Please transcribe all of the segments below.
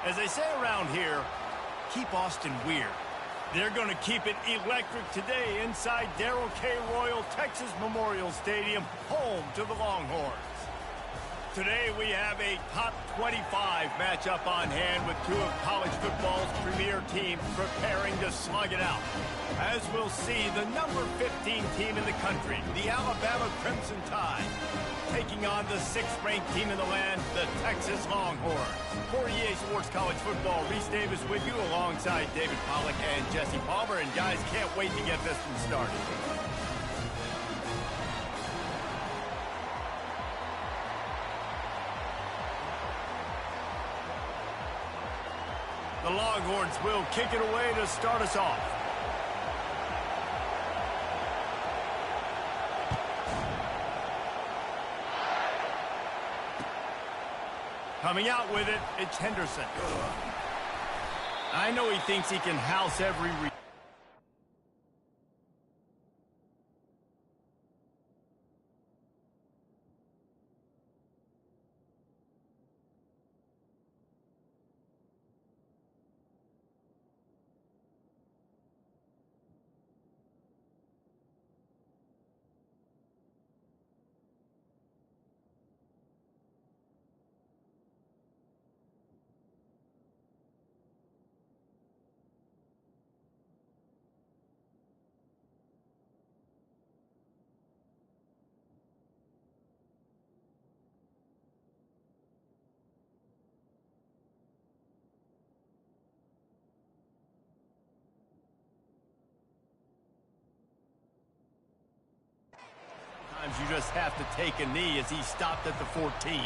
As they say around here, keep Austin weird. They're going to keep it electric today inside Darrell K. Royal Texas Memorial Stadium, home to the Longhorns. Today we have a top 25 matchup on hand with two of college football's premier teams preparing to slug it out. As we'll see, the number 15 team in the country, the Alabama Crimson Tide, taking on the 6th-ranked team in the land, the Texas Longhorns. For EA Sports College Football, Reese Davis with you alongside David Pollack and Jesse Palmer. And guys, can't wait to get this one started. The Longhorns will kick it away to start us off. Coming out with it, it's Henderson. I know he thinks he can house every Sometimes you just have to take a knee as he stopped at the 14.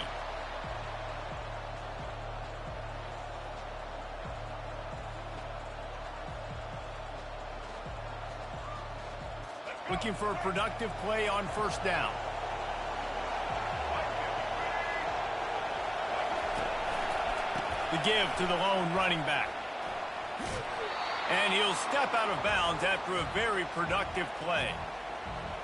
Looking for a productive play on first down. The give to the lone running back. And he'll step out of bounds after a very productive play.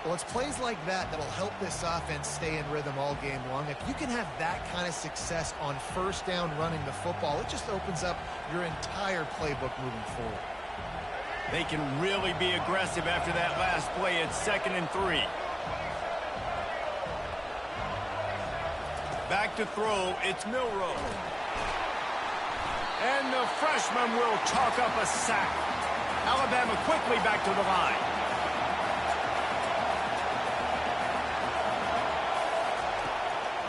Well, it's plays like that that'll help this offense stay in rhythm all game long. If you can have that kind of success on first down running the football, it just opens up your entire playbook moving forward. They can really be aggressive after that last play. It's 2nd and 3. Back to throw, it's Milroe. And the freshman will chalk up a sack. Alabama quickly back to the line.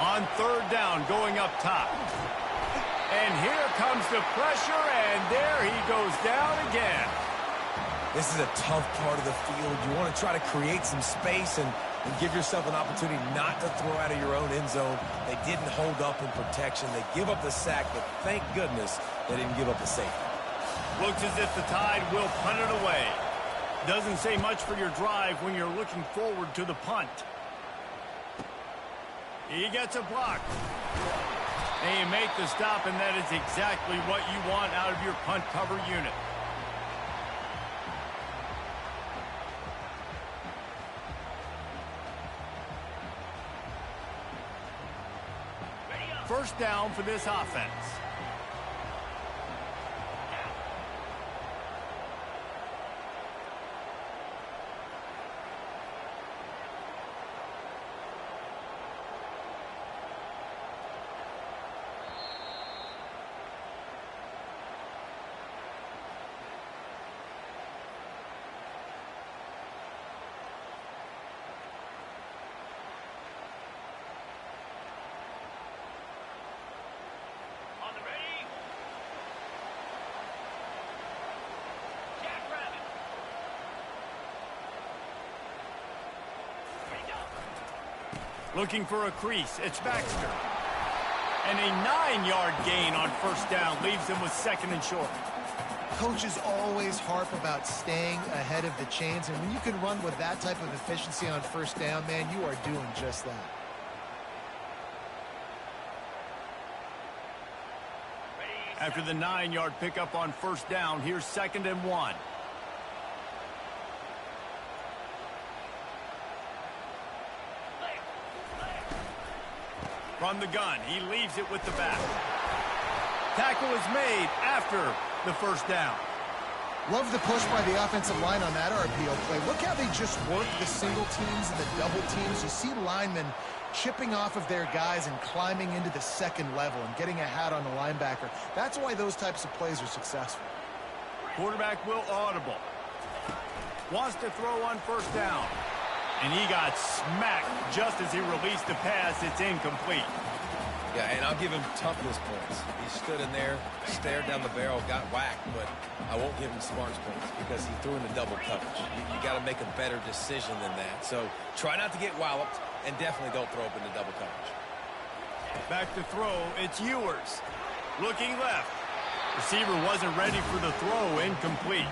On 3rd down, going up top. And here comes the pressure, and there he goes down again. This is a tough part of the field. You want to try to create some space and give yourself an opportunity not to throw out of your own end zone. They didn't hold up in protection. They give up the sack, but thank goodness they didn't give up the safety. Looks as if the Tide will punt it away. Doesn't say much for your drive when you're looking forward to the punt. He gets a block. And you make the stop, and that is exactly what you want out of your punt cover unit. First down for this offense. Looking for a crease, it's Baxter. And a 9-yard gain on first down leaves him with 2nd and short. Coaches always harp about staying ahead of the chains, and when you can run with that type of efficiency on first down, man, you are doing just that. After the 9-yard pickup on first down, here's 2nd and 1. From the gun, he leaves it with the back. Tackle is made after the first down. Love the push by the offensive line on that RPO play. Look how they just work the single teams and the double teams. You see linemen chipping off of their guys and climbing into the second level and getting a hat on the linebacker. That's why those types of plays are successful. Quarterback will audible. Wants to throw on first down. And he got smacked just as he released the pass. It's incomplete. Yeah, and I'll give him toughness points. He stood in there, stared down the barrel, got whacked, but I won't give him smarts points because he threw in the double coverage. You got to make a better decision than that. So try not to get walloped, and definitely don't throw up in the double coverage. Back to throw, it's Ewers. Looking left. Receiver wasn't ready for the throw, incomplete.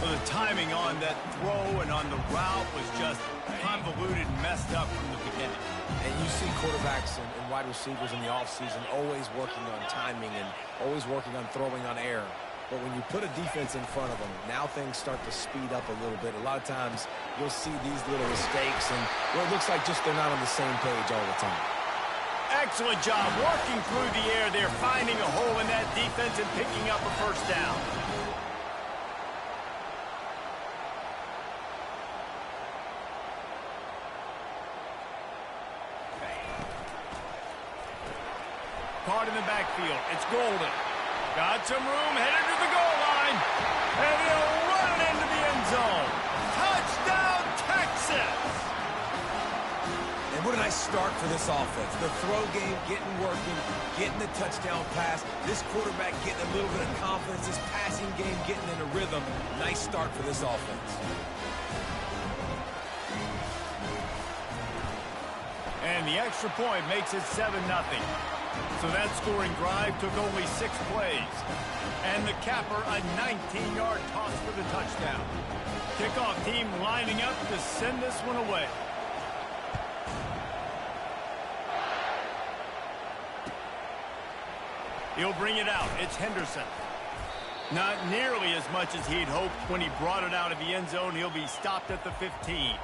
So the timing on that throw and on the route was just convoluted and messed up from the beginning. And you see quarterbacks and wide receivers in the offseason always working on timing and always working on throwing on air. But when you put a defense in front of them, now things start to speed up a little bit. A lot of times you'll see these little mistakes, and well, it looks like just they're not on the same page all the time. Excellent job working through the air there, finding a hole in that defense and picking up a first down. Caught in the backfield. It's Golden. Got some room, headed to the goal line. And he'll run it into the end zone. Touchdown, Texas! And what a nice start for this offense. The throw game getting working, getting the touchdown pass. This quarterback getting a little bit of confidence. This passing game getting in a rhythm. Nice start for this offense. And the extra point makes it 7-0. So that scoring drive took only 6 plays. And the capper, a 19-yard toss for the touchdown. Kickoff team lining up to send this one away. He'll bring it out. It's Henderson. Not nearly as much as he'd hoped when he brought it out of the end zone. He'll be stopped at the 15.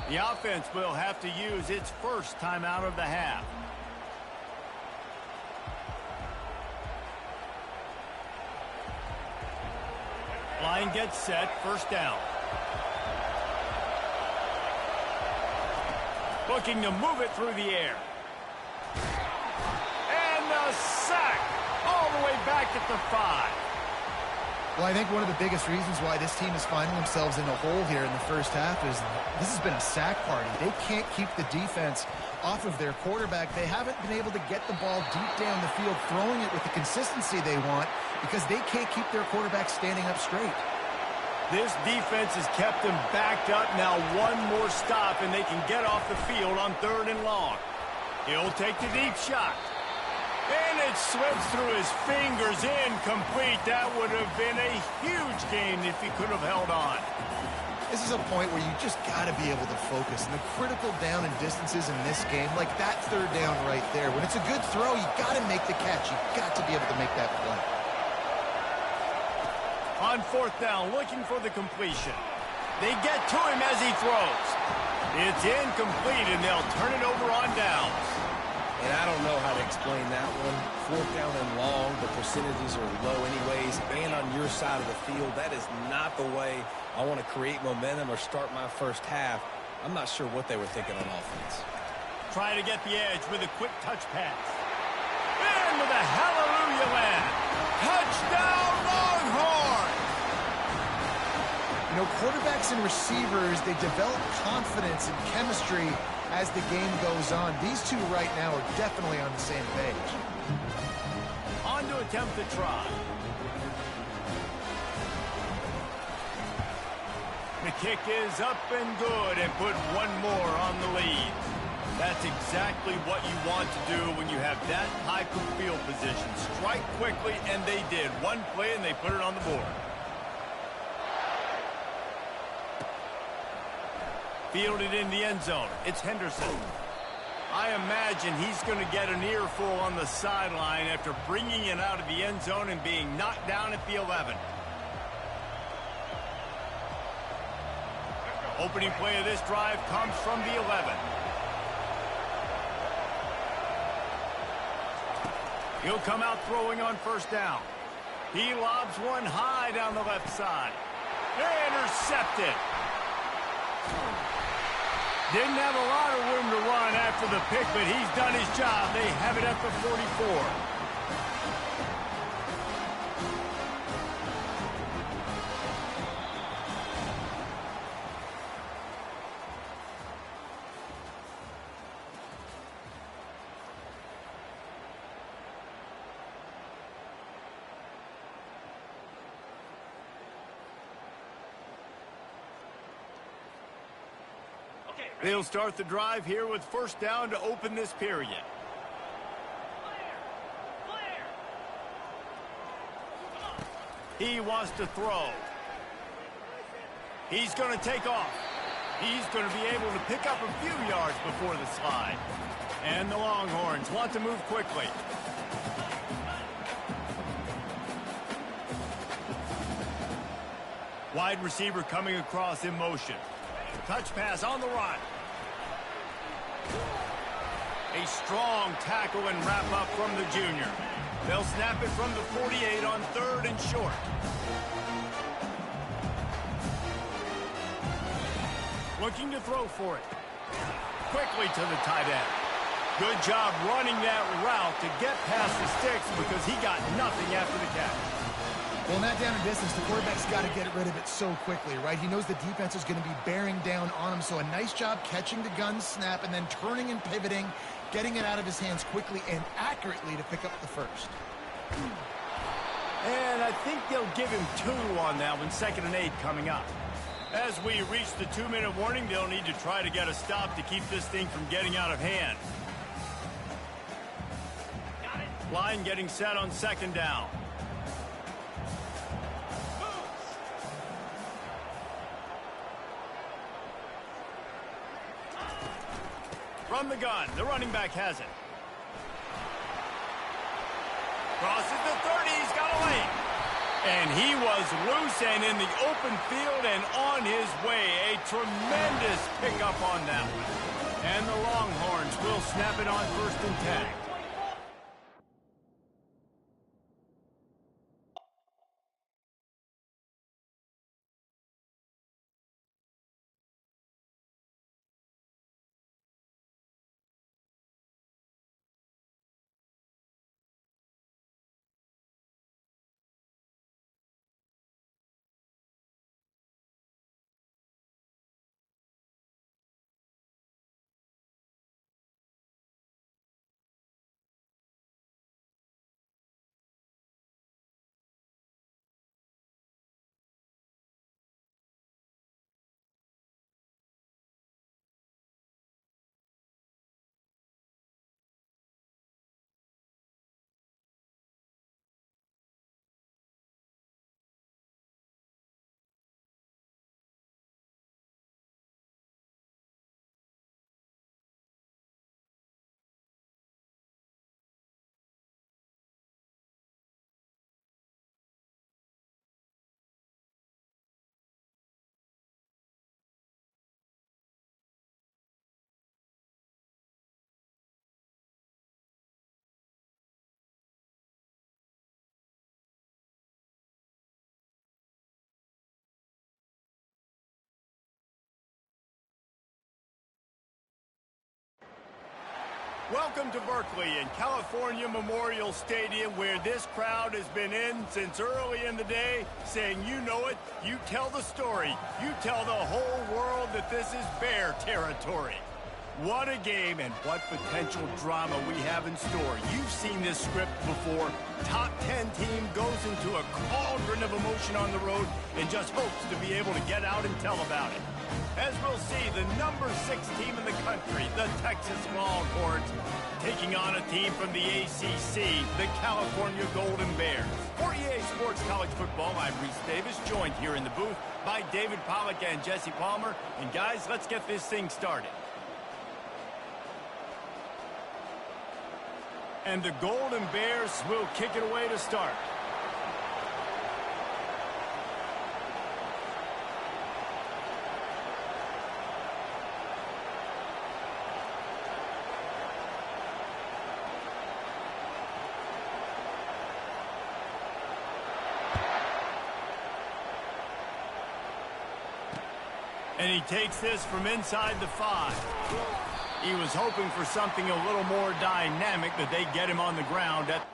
The offense will have to use its first timeout of the half. Line gets set, first down. Looking to move it through the air. And the sack all the way back at the 5. Well, I think one of the biggest reasons why this team is finding themselves in a hole here in the first half is this has been a sack party. They can't keep the defense off of their quarterback. They haven't been able to get the ball deep down the field, throwing it with the consistency they want because they can't keep their quarterback standing up straight. This defense has kept them backed up. Now one more stop, and they can get off the field on 3rd and long. He'll take the deep shot. And it slips through his fingers, incomplete. That would have been a huge gain if he could have held on. This is a point where you just got to be able to focus. And the critical down and distances in this game, like that 3rd down right there, when it's a good throw, you got to make the catch. You got to be able to make that play. On 4th down, looking for the completion. They get to him as he throws. It's incomplete, and they'll turn it over on downs. And I don't know how to explain that one. 4th down and long, the percentages are low anyways. And on your side of the field, that is not the way I want to create momentum or start my first half. I'm not sure what they were thinking on offense. Try to get the edge with a quick touch pass. Into the hallelujah land. Touchdown, Longhorns! You know, quarterbacks and receivers, they develop confidence and chemistry as the game goes on. These two right now are definitely on the same page. On to attempt the try. The kick is up and good, and put one more on the lead. That's exactly what you want to do when you have that type of field position. Strike quickly, and they did. One play, and they put it on the board. Fielded in the end zone. It's Henderson. I imagine he's going to get an earful on the sideline after bringing it out of the end zone and being knocked down at the 11. Opening play of this drive comes from the 11. He'll come out throwing on first down. He lobs one high down the left side. Intercepted. Didn't have a lot of room to run after the pick, but he's done his job. They have it at the 44. They'll start the drive here with first down to open this period. He wants to throw. He's going to take off. He's going to be able to pick up a few yards before the slide. And the Longhorns want to move quickly. Wide receiver coming across in motion. Touch pass on the run. A strong tackle and wrap up from the junior. They'll snap it from the 48 on third and short. Looking to throw for it. Quickly to the tight end. Good job running that route to get past the sticks because he got nothing after the catch. Well, in that down and distance, the quarterback's got to get rid of it so quickly, right? He knows the defense is going to be bearing down on him, so a nice job catching the gun snap and then turning and pivoting, getting it out of his hands quickly and accurately to pick up the first. And I think they'll give him 2 on that one, 2nd and 8 coming up. As we reach the 2-minute warning, they'll need to try to get a stop to keep this thing from getting out of hand. Line getting set on 2nd down. From the gun, the running back has it. Crosses the 30, he's got a lane. And he was loose and in the open field and on his way. A tremendous pickup on that one. And the Longhorns will snap it on 1st and 10. Welcome to Berkeley and California Memorial Stadium, where this crowd has been in since early in the day, saying, you know it, you tell the story, you tell the whole world that this is Bear territory. What a game and what potential drama we have in store. You've seen this script before. Top 10 team goes into a cauldron of emotion on the road and just hopes to be able to get out and tell about it. As we'll see, the number 6 team in the country, the Texas Longhorns, taking on a team from the ACC, the California Golden Bears. For EA Sports College Football, I'm Reese Davis, joined here in the booth by David Pollack and Jesse Palmer. And guys, let's get this thing started. And the Golden Bears will kick it away to start. And he takes this from inside the 5. He was hoping for something a little more dynamic, but they get him on the ground at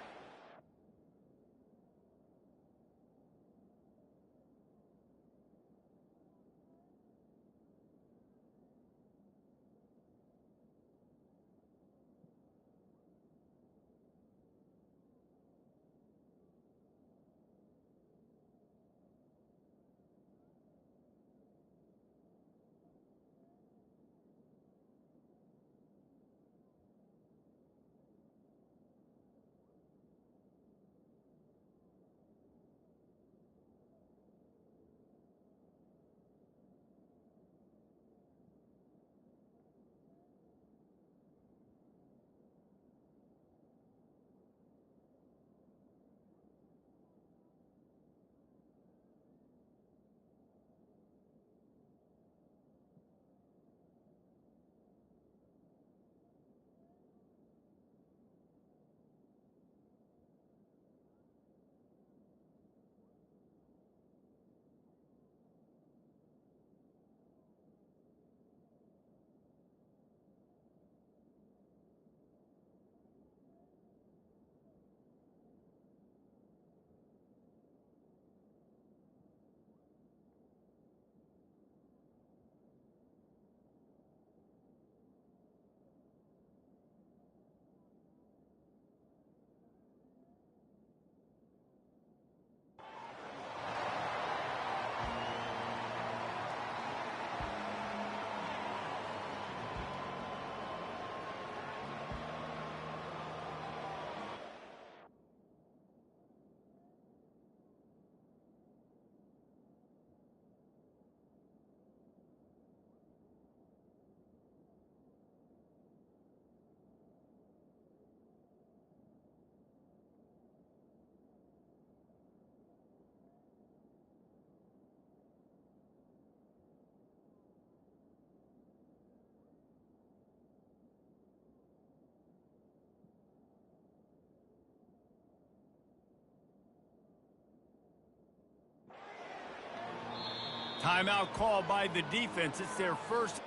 timeout called by the defense. It's their first.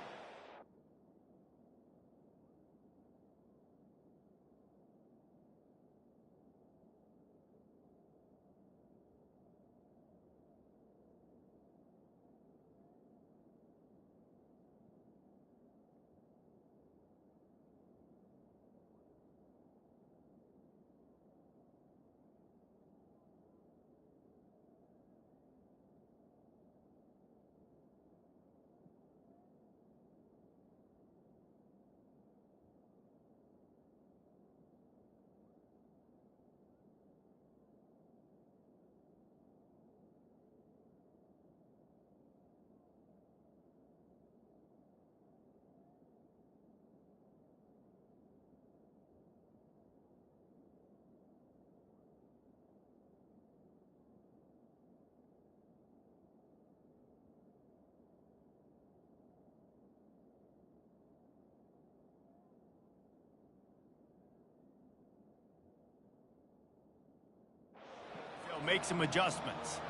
They'll make some adjustments.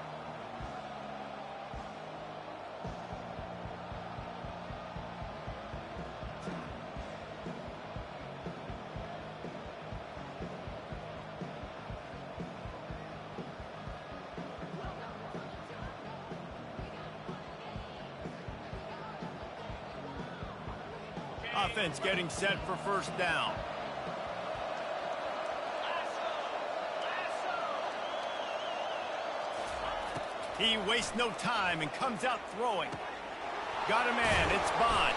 Offense getting set for first down. He wastes no time and comes out throwing. Got a man. It's Bond.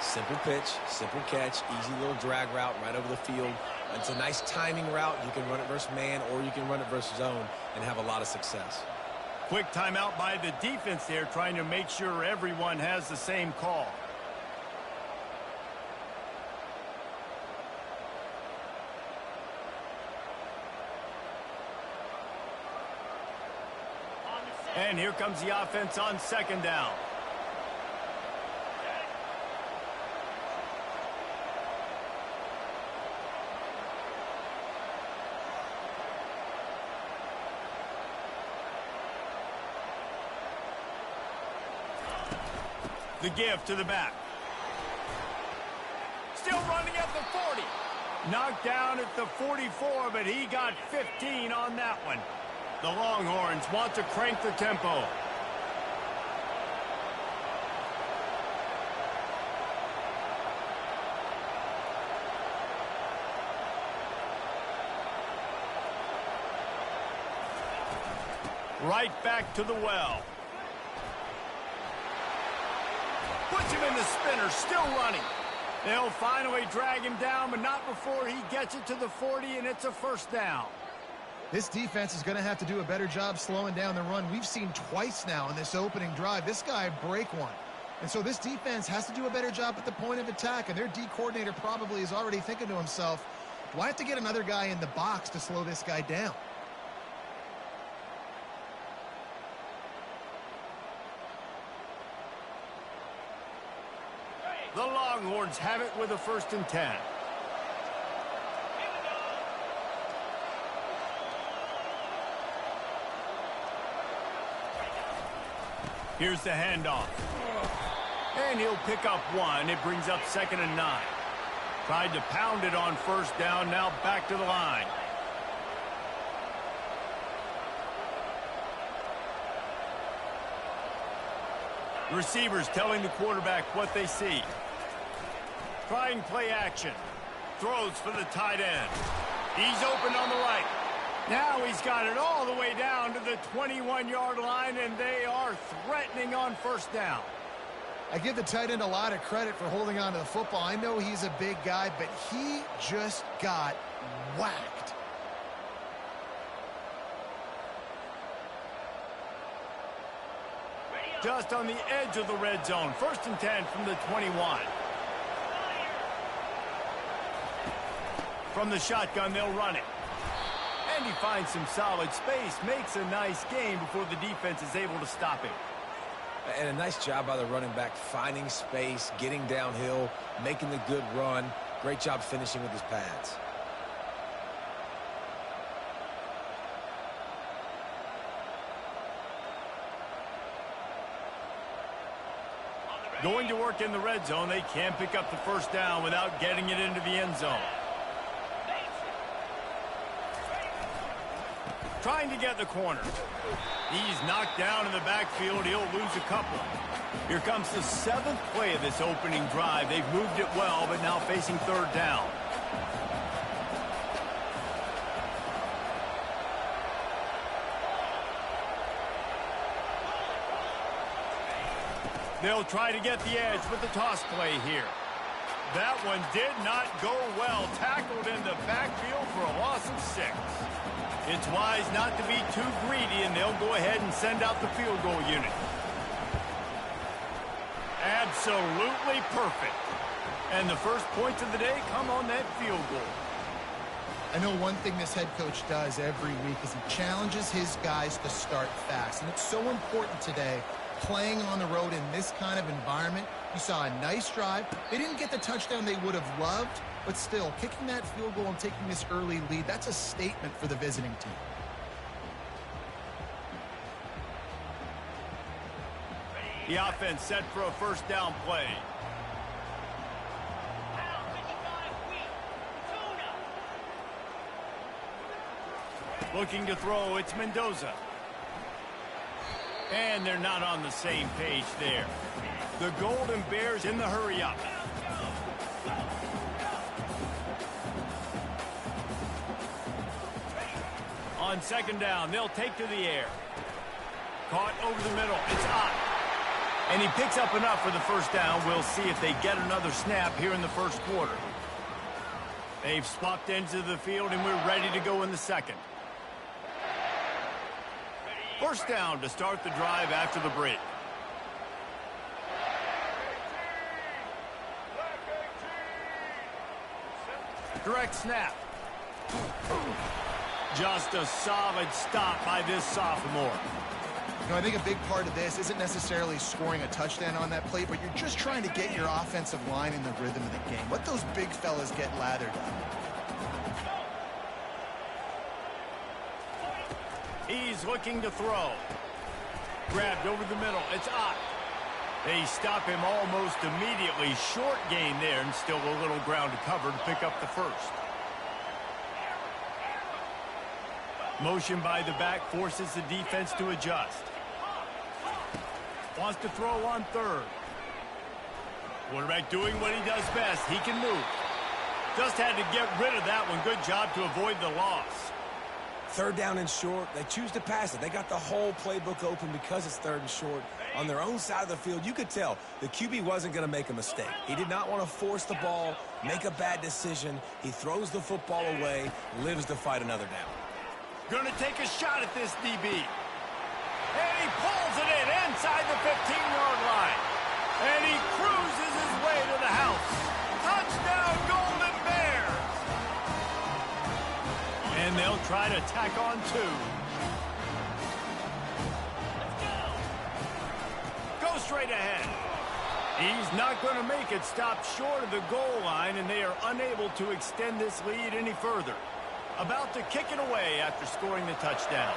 Simple pitch, simple catch, easy little drag route right over the field. It's a nice timing route. You can run it versus man or you can run it versus zone and have a lot of success. Quick timeout by the defense there, trying to make sure everyone has the same call. And here comes the offense on second down. The give to the back. Still running at the 40. Knocked down at the 44, but he got 15 on that one. The Longhorns want to crank the tempo. Right back to the well. Puts him in the spinner, still running. They'll finally drag him down, but not before he gets it to the 40, and it's a first down. This defense is going to have to do a better job slowing down the run. We've seen twice now in this opening drive this guy break one. And so this defense has to do a better job at the point of attack, and their D coordinator probably is already thinking to himself, do I have to get another guy in the box to slow this guy down? The Longhorns have it with a 1st and 10. Here's the handoff. And he'll pick up one. It brings up 2nd and 9. Tried to pound it on 1st down, now back to the line. Receivers telling the quarterback what they see. Trying play action. Throws for the tight end. He's open on the right. Now he's got it all the way down to the 21-yard line, and they are threatening on 1st down. I give the tight end a lot of credit for holding on to the football. I know he's a big guy, but he just got whacked. Just on the edge of the red zone. 1st and 10 from the 21. From the shotgun, they'll run it. And he finds some solid space, makes a nice gain before the defense is able to stop him. And a nice job by the running back, finding space, getting downhill, making the good run. Great job finishing with his pads. Going to work in the red zone, they can't pick up the 1st down without getting it into the end zone. Trying to get the corner. He's knocked down in the backfield. He'll lose a couple. Here comes the 7th play of this opening drive. They've moved it well, but now facing 3rd down. They'll try to get the edge with the toss play here. That one did not go well. Tackled in the backfield for a loss of 6. It's wise not to be too greedy, and they'll go ahead and send out the field goal unit. Absolutely perfect. And the first points of the day come on that field goal. I know one thing this head coach does every week is he challenges his guys to start fast. And it's so important today, playing on the road in this kind of environment. You saw a nice drive. They didn't get the touchdown they would have loved, but still, kicking that field goal and taking this early lead, that's a statement for the visiting team. The offense set for a 1st down play. Looking to throw, it's Mendoza. And they're not on the same page there. The Golden Bears in the hurry-up. On 2nd down, they'll take to the air. Caught over the middle. It's hot. And he picks up enough for the 1st down. We'll see if they get another snap here in the 1st quarter. They've swapped ends of the field, and we're ready to go in the 2nd. 1st down to start the drive after the break. Direct snap. Just a solid stop by this sophomore. I think a big part of this isn't necessarily scoring a touchdown on that play, but you're just trying to get your offensive line in the rhythm of the game. Let those big fellas get lathered up. He's looking to throw. Grabbed over the middle. It's Ott. They stop him almost immediately. Short gain there, and still a little ground to cover to pick up the first. Motion by the back forces the defense to adjust. Wants to throw on third. Quarterback doing what he does best. He can move. Just had to get rid of that one. Good job to avoid the loss. Third down and short. They choose to pass it. They got the whole playbook open because it's third and short. On their own side of the field, you could tell the QB wasn't going to make a mistake. He did not want to force the ball, make a bad decision. He throws the football away, lives to fight another down. Going to take a shot at this DB. And he pulls it in inside the 15-yard line. And he cruises his way to the house. Touchdown, Golden Bears! And they'll try to tack on two. Go straight ahead. He's not going to make it. Stop short of the goal line, and they are unable to extend this lead any further. About to kick it away after scoring the touchdown.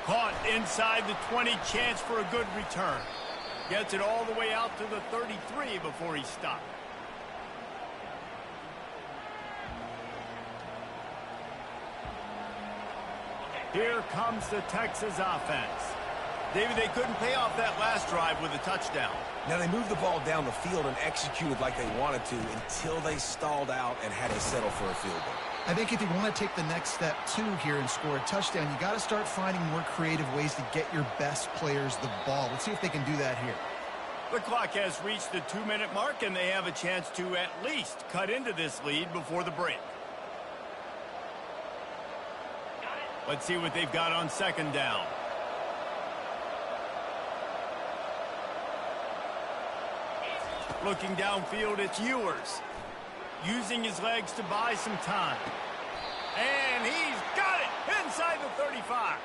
Caught inside the 20, chance for a good return. Gets it all the way out to the 33 before he stopped. Here comes the Texas offense. David, they couldn't pay off that last drive with a touchdown. Now, they moved the ball down the field and executed like they wanted to until they stalled out and had to settle for a field goal. I think if you want to take the next step, too, here and score a touchdown, you got to start finding more creative ways to get your best players the ball. Let's see if they can do that here. The clock has reached the 2-minute mark, and they have a chance to at least cut into this lead before the break. Let's see what they've got on second down. Looking downfield, it's Ewers. Using his legs to buy some time. And he's got it inside the 35.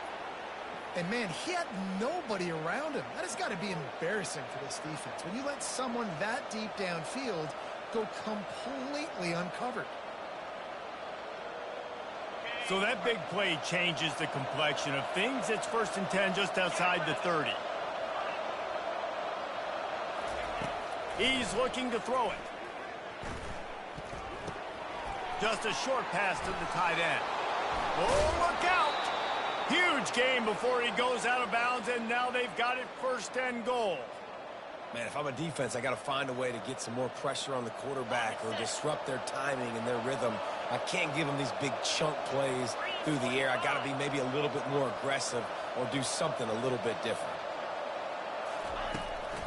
And, man, he had nobody around him. That has got to be embarrassing for this defense. When you let someone that deep downfield go completely uncovered. So that big play changes the complexion of things. It's 1st and 10 just outside the 30. He's looking to throw it. Just a short pass to the tight end. Oh, look out! Huge gain before he goes out of bounds, and now they've got it 1st and goal. Man, if I'm a defense, I got to find a way to get some more pressure on the quarterback or disrupt their timing and their rhythm. I can't give them these big chunk plays through the air. I got to be maybe a little bit more aggressive or do something a little bit different.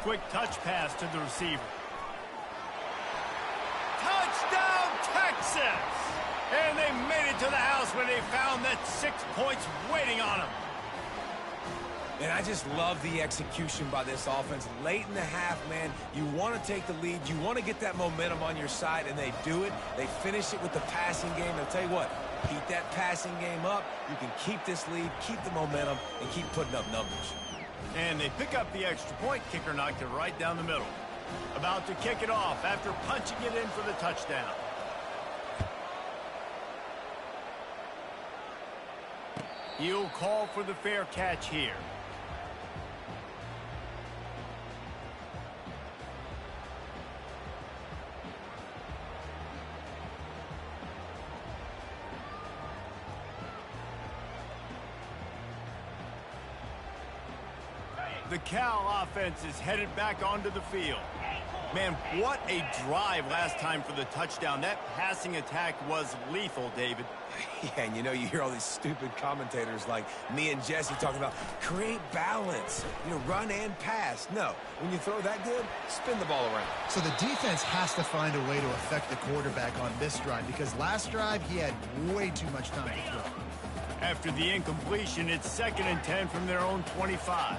Quick touch pass to the receiver. Touchdown, Texas! And they made it to the house when they found that 6 points waiting on them. And I just love the execution by this offense. Late in the half, man, you want to take the lead. You want to get that momentum on your side, and they do it. They finish it with the passing game. I'll tell you what, keep that passing game up. You can keep this lead, keep the momentum, and keep putting up numbers. And they pick up the extra point. Kicker knocked it right down the middle. About to kick it off after punching it in for the touchdown. He'll call for the fair catch here. The Cal offense is headed back onto the field. Man, what a drive last time for the touchdown. That passing attack was lethal, David. Yeah, and you hear all these stupid commentators like me and Jesse talking about create balance, run and pass. No, when you throw that good, spin the ball around. So the defense has to find a way to affect the quarterback on this drive because last drive he had way too much time to throw. After the incompletion, it's 2nd and 10 from their own 25.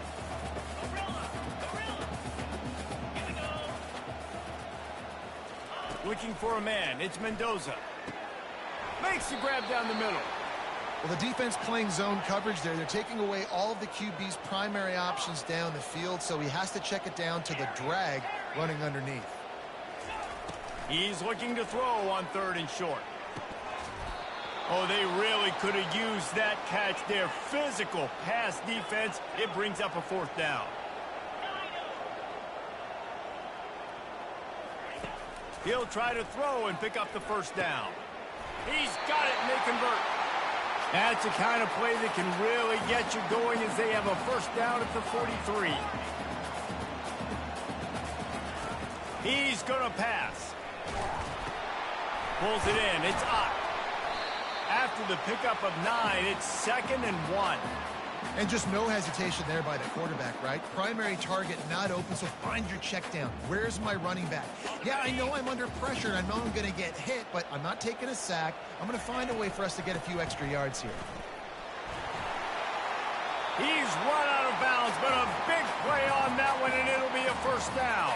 Looking for a man. It's Mendoza. Makes the grab down the middle. Well, the defense playing zone coverage there. They're taking away all of the QB's primary options down the field, so he has to check it down to the drag running underneath. He's looking to throw on 3rd and short. Oh, they really could have used that catch there. Physical pass defense. It brings up a 4th down. He'll try to throw and pick up the 1st down. He's got it, and they convert. That's the kind of play that can really get you going as they have a 1st down at the 43. He's going to pass. Pulls it in. It's up. After the pickup of 9, it's 2nd and 1. And just no hesitation there by the quarterback, right? Primary target not open, so find your check down. Where's my running back? Yeah, I know I'm under pressure, and I know I'm going to get hit, but I'm not taking a sack. I'm going to find a way for us to get a few extra yards here. He's run out of bounds, but a big play on that one, and it'll be a 1st down.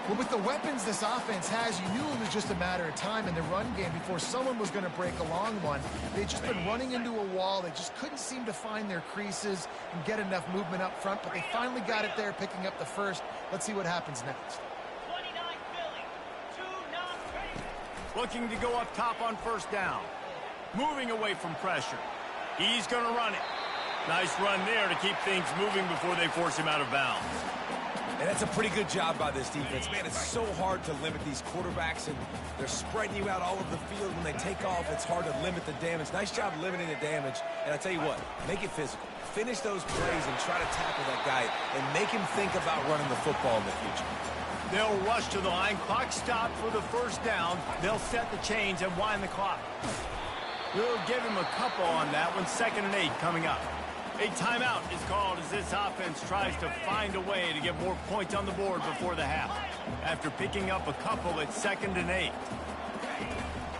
Well, with the weapons this offense has, you knew it was just a matter of time in the run game before someone was going to break a long one. They'd just been running into a wall. They just couldn't seem to find their creases and get enough movement up front, but they finally got it there, picking up the 1st. Let's see what happens next. Looking to go up top on 1st down. Moving away from pressure. He's going to run it. Nice run there to keep things moving before they force him out of bounds. And that's a pretty good job by this defense. Man, it's so hard to limit these quarterbacks, and they're spreading you out all over the field. When they take off, it's hard to limit the damage. Nice job limiting the damage. And I tell you what, make it physical. Finish those plays and try to tackle that guy and make him think about running the football in the future. They'll rush to the line. Clock stopped for the 1st down. They'll set the chains and wind the clock. We'll give him a couple on that one. 2nd and 8 coming up. A timeout is called as this offense tries to find a way to get more points on the board before the half. After picking up a couple at 2nd and 8.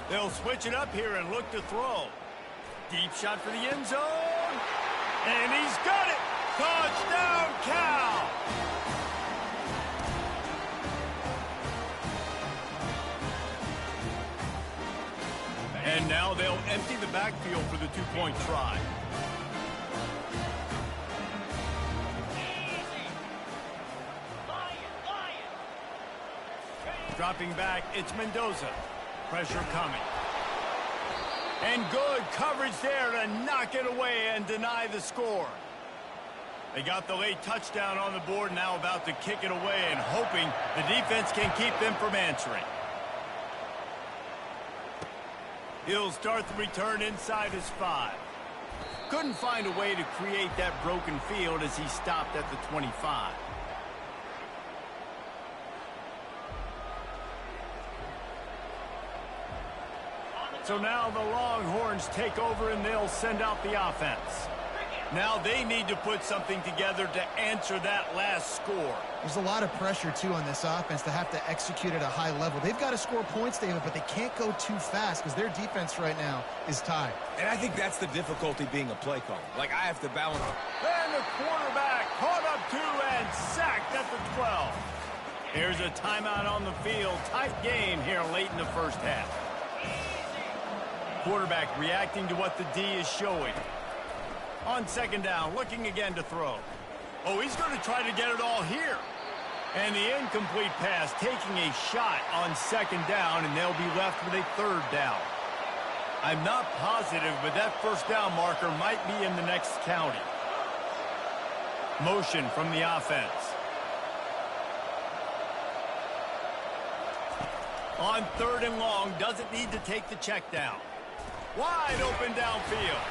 They'll switch it up here and look to throw. Deep shot for the end zone. And he's got it. Touchdown, Cal. And now they'll empty the backfield for the 2-point try. Dropping back, it's Mendoza. Pressure coming. And good coverage there to knock it away and deny the score. They got the late touchdown on the board, now about to kick it away and hoping the defense can keep them from answering. He'll start the return inside his 5. Couldn't find a way to create that broken field as he stopped at the 25. So now the Longhorns take over and they'll send out the offense. Now they need to put something together to answer that last score. There's a lot of pressure, too, on this offense to have to execute at a high level. They've got to score points, David, but they can't go too fast because their defense right now is tied. And I think that's the difficulty being a play caller. Like, I have to balance. And the quarterback caught up to and sacked at the 12. Here's a timeout on the field. Tight game here late in the 1st half. Quarterback reacting to what the D is showing. On 2nd down, looking again to throw. Oh, he's going to try to get it all here. And the incomplete pass taking a shot on 2nd down, and they'll be left with a 3rd down. I'm not positive, but that 1st down marker might be in the next county. Motion from the offense. On 3rd and long, doesn't need to take the check down. Wide open downfield.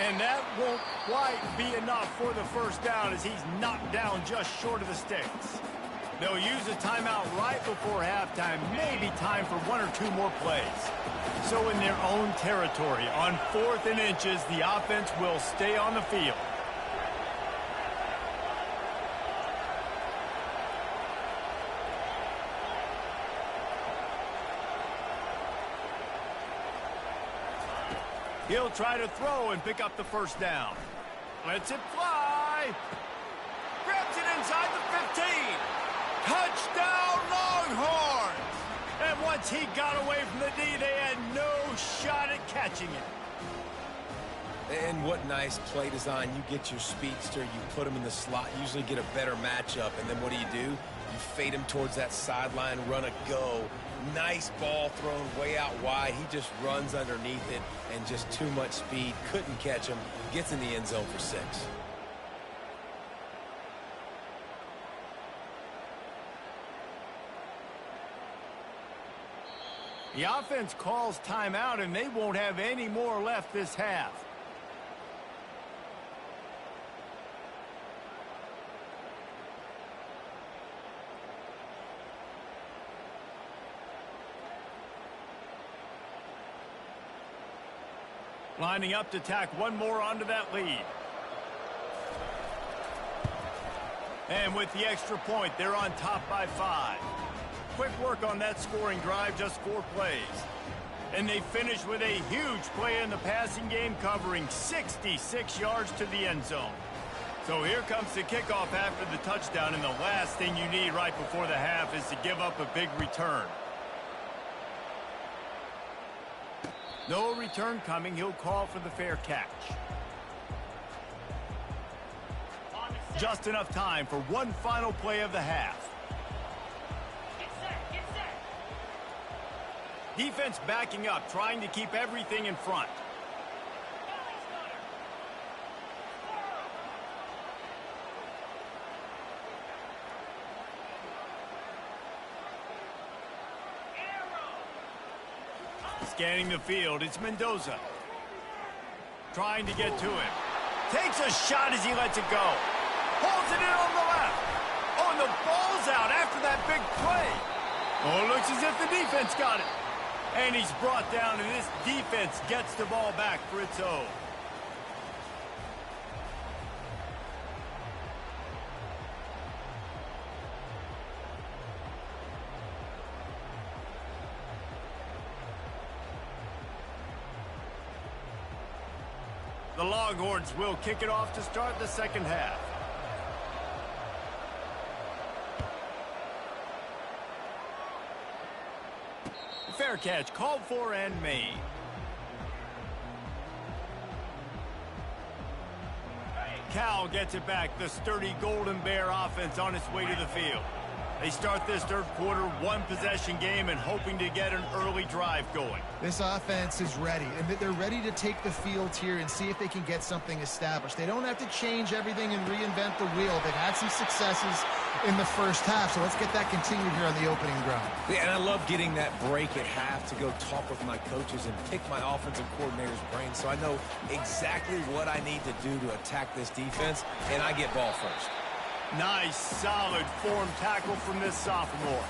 And that won't quite be enough for the 1st down as he's knocked down just short of the sticks. They'll use a timeout right before halftime, maybe time for 1 or 2 more plays. So in their own territory, on 4th and inches, the offense will stay on the field. He'll try to throw and pick up the 1st down. Lets it fly. Grabs it inside the 15. Touchdown, Longhorns! And once he got away from the D, they had no shot at catching it. And what nice play design. You get your speedster, you put him in the slot, usually get a better matchup, and then what do? You fade him towards that sideline, run a go. Nice ball thrown way out wide. He just runs underneath it, and just too much speed. Couldn't catch him. Gets in the end zone for 6. The offense calls timeout, and they won't have any more left this half. Lining up to tack one more onto that lead. And with the extra point, they're on top by 5. Quick work on that scoring drive, just 4 plays. And they finish with a huge play in the passing game, covering 66 yards to the end zone. So here comes the kickoff after the touchdown, and the last thing you need right before the half is to give up a big return. No return coming. He'll call for the fair catch. Just enough time for one final play of the half. Defense backing up, trying to keep everything in front. Scanning the field, it's Mendoza. Trying to get to him. Takes a shot as he lets it go. Holds it in on the left. Oh, and the ball's out after that big play. Oh, it looks as if the defense got it. And he's brought down, and this defense gets the ball back for its own. The Longhorns will kick it off to start the second half. Fair catch called for and made. Cal gets it back. The sturdy Golden Bear offense on its way to the field. They start this third quarter one-possession game and hoping to get an early drive going. This offense is ready, and they're ready to take the field here and see if they can get something established. They don't have to change everything and reinvent the wheel. They've had some successes in the first half, so let's get that continued here on the opening drive. Yeah, and I love getting that break at half to go talk with my coaches and pick my offensive coordinator's brain so I know exactly what I need to do to attack this defense, and I get ball first. Nice, solid form tackle from this sophomore.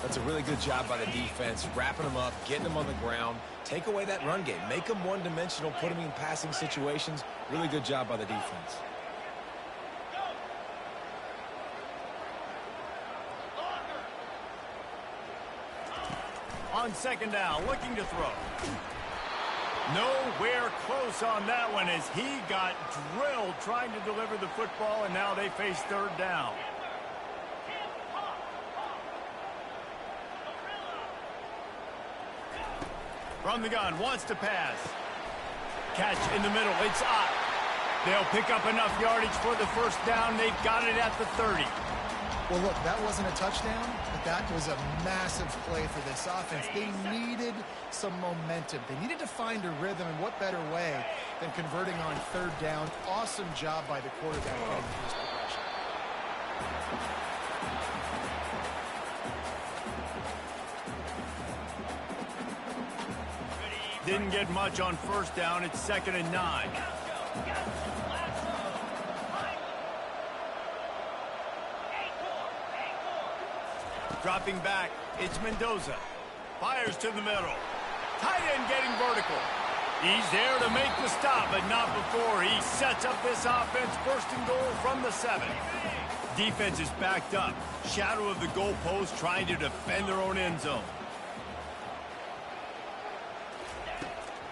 That's a really good job by the defense, wrapping them up, getting them on the ground, take away that run game, make them one-dimensional, put them in passing situations. Really good job by the defense. On second down, looking to throw. Nowhere close on that one as he got drilled trying to deliver the football, and now they face third down. From the gun, wants to pass. Catch in the middle, it's Ott. They'll pick up enough yardage for the first down. They've got it at the 30. Well, look, that wasn't a touchdown, but that was a massive play for this offense. They needed some momentum. They needed to find a rhythm, and what better way than converting on third down. Awesome job by the quarterback getting his progression. Didn't get much on first down. It's 2nd and 9. Dropping back, it's Mendoza. Fires to the middle. Tight end getting vertical. He's there to make the stop, but not before he sets up this offense. 1st and goal from the 7. Defense is backed up. Shadow of the goalpost trying to defend their own end zone.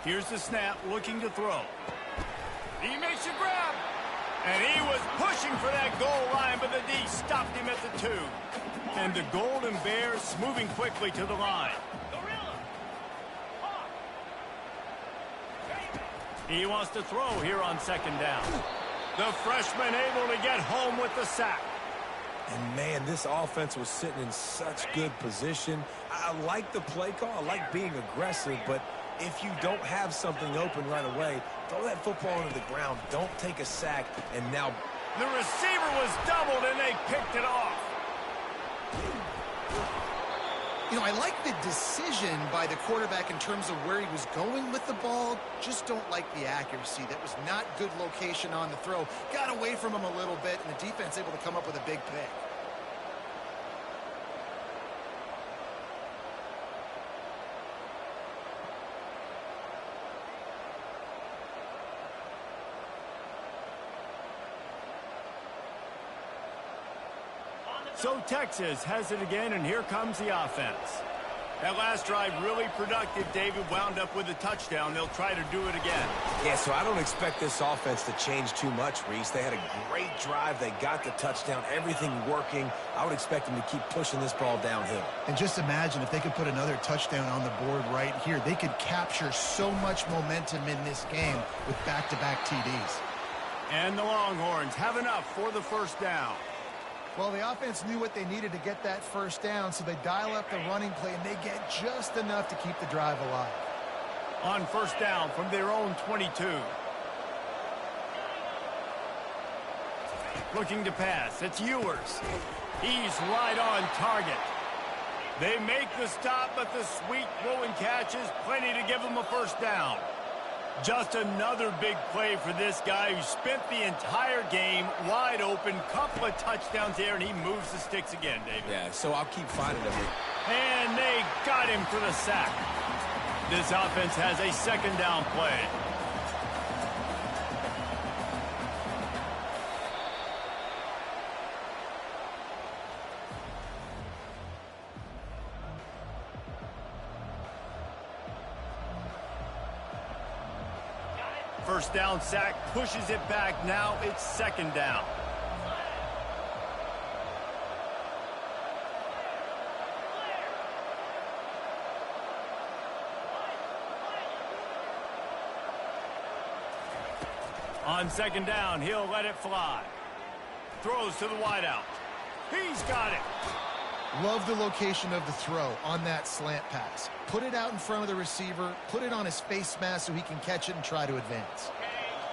Here's the snap, looking to throw. He makes a grab. And he was pushing for that goal line, but the D stopped him at the 2. And the Golden Bears moving quickly to the line. He wants to throw here on second down. The freshman able to get home with the sack. And, man, this offense was sitting in such good position. I like the play call. I like being aggressive, but if you don't have something open right away, throw that football into the ground. Don't take a sack, and now the receiver was doubled, and they picked it off. You know, I like the decision by the quarterback in terms of where he was going with the ball. Just don't like the accuracy. That was not good location on the throw. Got away from him a little bit, and the defense able to come up with a big pick. So Texas has it again, and here comes the offense. That last drive really productive. David wound up with a touchdown. They'll try to do it again. Yeah, so I don't expect this offense to change too much, Reese. They had a great drive. They got the touchdown, everything working. I would expect them to keep pushing this ball downhill. And just imagine if they could put another touchdown on the board right here. They could capture so much momentum in this game with back-to-back TDs. And the Longhorns have enough for the first down. Well, the offense knew what they needed to get that first down, so they dial up the running play, and they get just enough to keep the drive alive. On first down from their own 22. Looking to pass. It's Ewers. He's right on target. They make the stop, but the sweet throw and catch is plenty to give them a first down. Just another big play for this guy who spent the entire game wide open. Couple of touchdowns there, and he moves the sticks again, David. Yeah, so I'll keep finding him. And they got him for the sack. This offense has a second down play. First down sack, pushes it back. Now it's second down. On second down, he'll let it fly. Throws to the wideout. He's got it. Love the location of the throw on that slant pass. Put it out in front of the receiver, put it on his face mask so he can catch it and try to advance.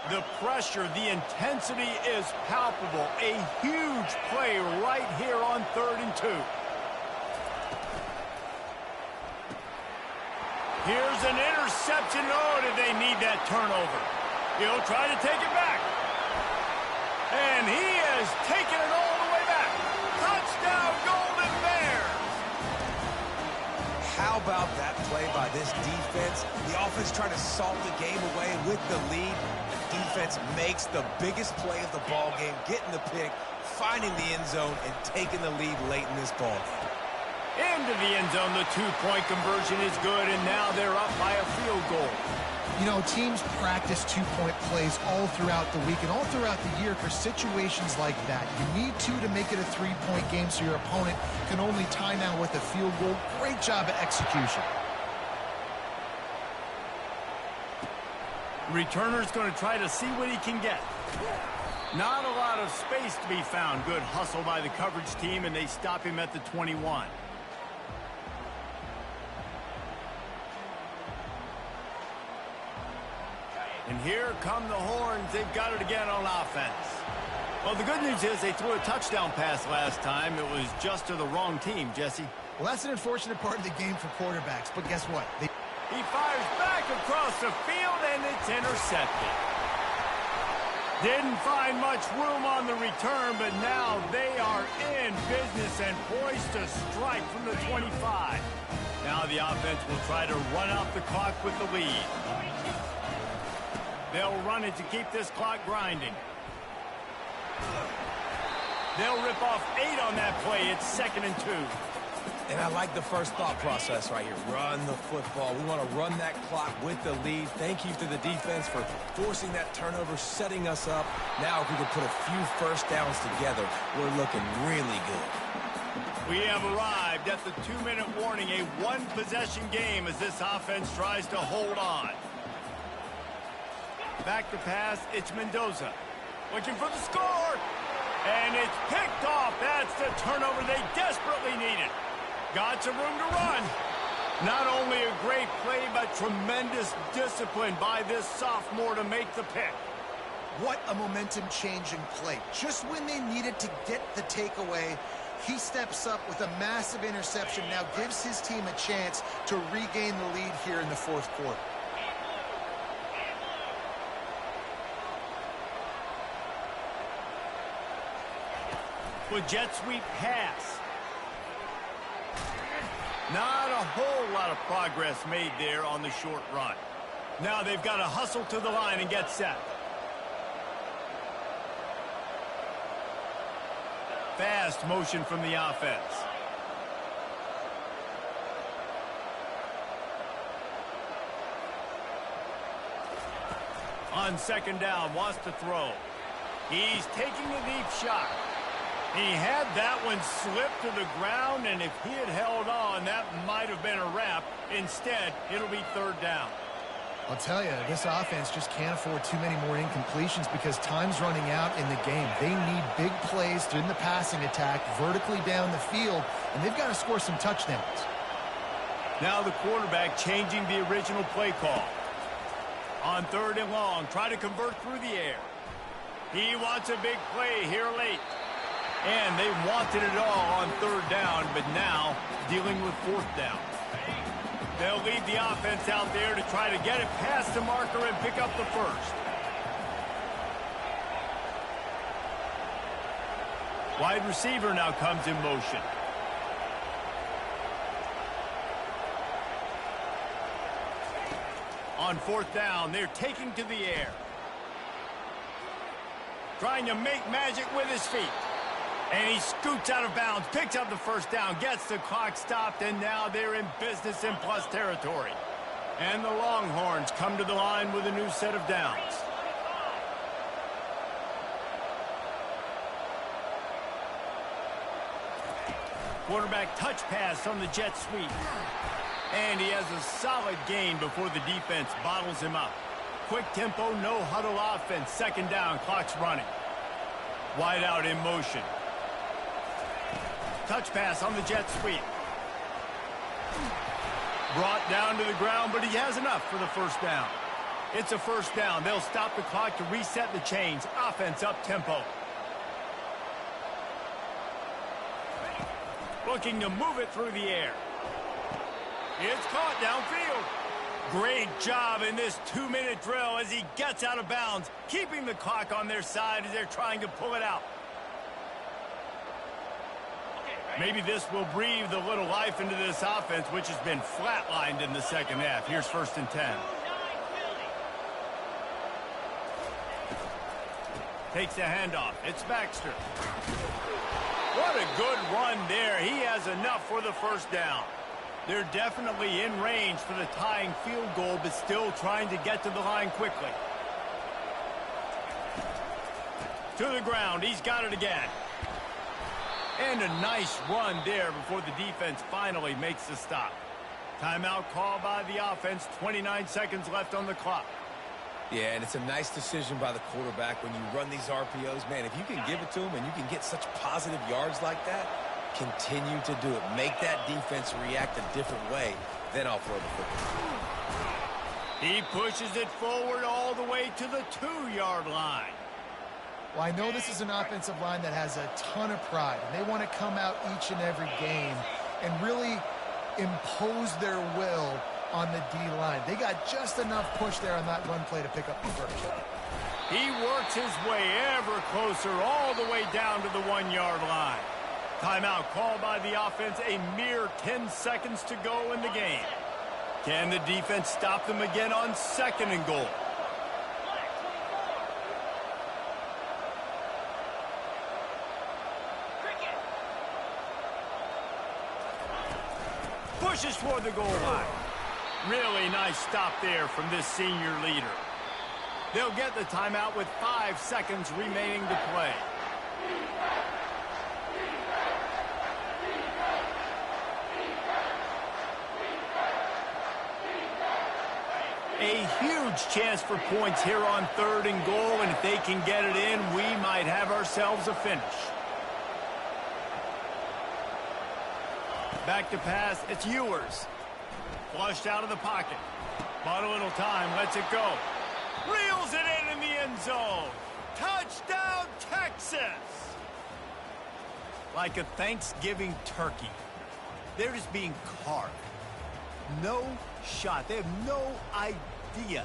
The pressure, the intensity is palpable. A huge play right here on 3rd and 2. Here's an interception. Oh, did they need that turnover? He'll try to take it back. And he has taken it all the way back. Touchdown, Golden Bears. How about that play by this defense? The offense trying to salt the game away with the lead. The defense makes the biggest play of the ball game, getting the pick, finding the end zone, and taking the lead late in this ball game. Into the end zone, the two-point conversion is good, and now they're up by a field goal. You know, teams practice two-point plays all throughout the week and all throughout the year for situations like that. You need two to make it a three-point game so your opponent can only tie now with a field goal. Great job of execution. Returner's going to try to see what he can get. Not a lot of space to be found. Good hustle by the coverage team, and they stop him at the 21. And here come the Horns. They've got it again on offense. Well, the good news is they threw a touchdown pass last time. It was just to the wrong team, Jesse. Well, that's an unfortunate part of the game for quarterbacks, but guess what? He fires back across the field, and it's intercepted. Didn't find much room on the return, but now they are in business and poised to strike from the 25. Now the offense will try to run out the clock with the lead. They'll run it to keep this clock grinding. They'll rip off 8 on that play. It's 2nd and 2. And I like the first thought process right here. Run the football. We want to run that clock with the lead. Thank you to the defense for forcing that turnover, setting us up. Now if we can put a few first downs together, we're looking really good. We have arrived at the 2-minute warning, a one-possession game as this offense tries to hold on. Back to pass, it's Mendoza. Looking for the score. And it's picked off. That's the turnover they desperately needed. Got some room to run. Not only a great play, but tremendous discipline by this sophomore to make the pick. What a momentum-changing play. Just when they needed to get the takeaway, he steps up with a massive interception, now gives his team a chance to regain the lead here in the fourth quarter. With jet sweep pass. Not a whole lot of progress made there on the short run. Now they've got to hustle to the line and get set. Fast motion from the offense. On second down, wants to throw. He's taking a deep shot. He had that one slip to the ground, and if he had held on, that might have been a wrap. Instead, it'll be third down. I'll tell you, this offense just can't afford too many more incompletions because time's running out in the game. They need big plays in the passing attack, vertically down the field, and they've got to score some touchdowns. Now the quarterback changing the original play call. On third and long, try to convert through the air. He wants a big play here late. And they wanted it all on third down, but now dealing with fourth down. They'll lead the offense out there to try to get it past the marker and pick up the first. Wide receiver now comes in motion. On fourth down, they're taking to the air. Trying to make magic with his feet. And he scoots out of bounds, picks up the first down, gets the clock stopped, and now they're in business in plus territory. And the Longhorns come to the line with a new set of downs. Quarterback touch pass on the jet sweep. And he has a solid gain before the defense bottles him up. Quick tempo, no huddle offense. Second down, clock's running. Wide out in motion. Touch pass on the jet sweep. Brought down to the ground, but he has enough for the first down. It's a first down. They'll stop the clock to reset the chains. Offense up tempo. Looking to move it through the air. It's caught downfield. Great job in this 2-minute drill as he gets out of bounds, keeping the clock on their side as they're trying to pull it out. Maybe this will breathe a little life into this offense, which has been flatlined in the second half. Here's first and 10. Takes the handoff. It's Baxter. What a good run there. He has enough for the first down. They're definitely in range for the tying field goal, but still trying to get to the line quickly. To the ground. He's got it again. And a nice run there before the defense finally makes the stop. Timeout call by the offense. 29 seconds left on the clock. Yeah, and it's a nice decision by the quarterback when you run these RPOs. Man, if you can give it to him and you can get such positive yards like that, continue to do it. Make that defense react a different way. Then I'll throw the football. He pushes it forward all the way to the 2-yard line. Well, I know this is an offensive line that has a ton of pride, and they want to come out each and every game and really impose their will on the D-line. They got just enough push there on that run play to pick up the first. He works his way ever closer all the way down to the 1-yard line. Timeout called by the offense, a mere 10 seconds to go in the game. Can the defense stop them again on second and goal? Pushes toward the goal line. Really nice stop there from this senior leader. They'll get the timeout with 5 seconds remaining to play. A huge chance for points here on 3rd and goal, and if they can get it in, we might have ourselves a finish. Back to pass, it's Ewers. Flushed out of the pocket. Bought a little time, lets it go. Reels it in the end zone. Touchdown, Texas! Like a Thanksgiving turkey. They're just being carved. No shot. They have no idea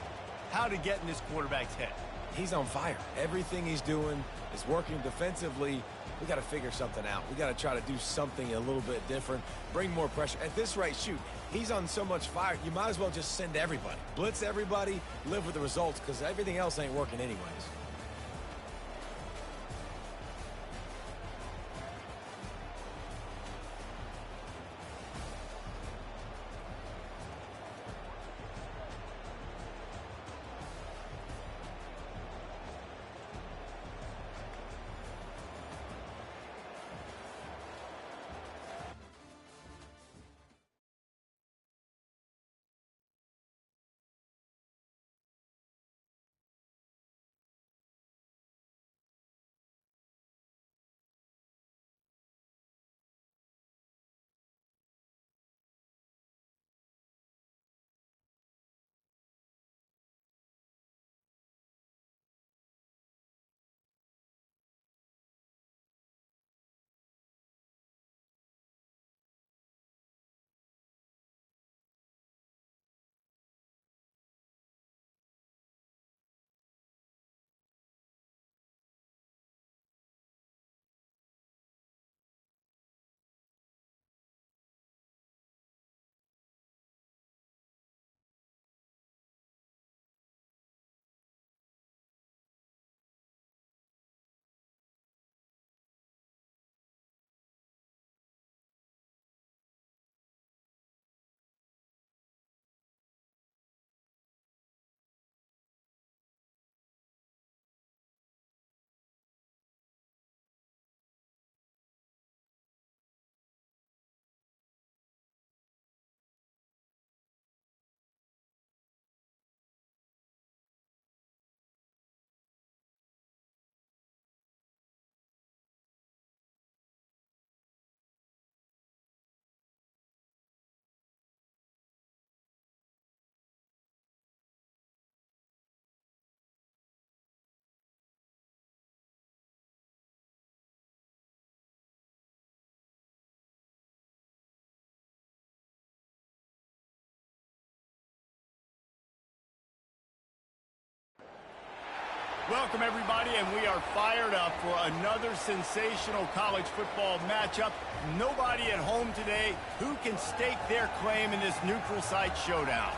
how to get in this quarterback's head. He's on fire. Everything he's doing is working defensively. We got to figure something out. We got to try to do something a little bit different, bring more pressure. At this rate, shoot, he's on so much fire, you might as well just send everybody. Blitz everybody, live with the results, because everything else ain't working anyways. Welcome, everybody, and we are fired up for another sensational college football matchup. Nobody at home today who can stake their claim in this neutral site showdown.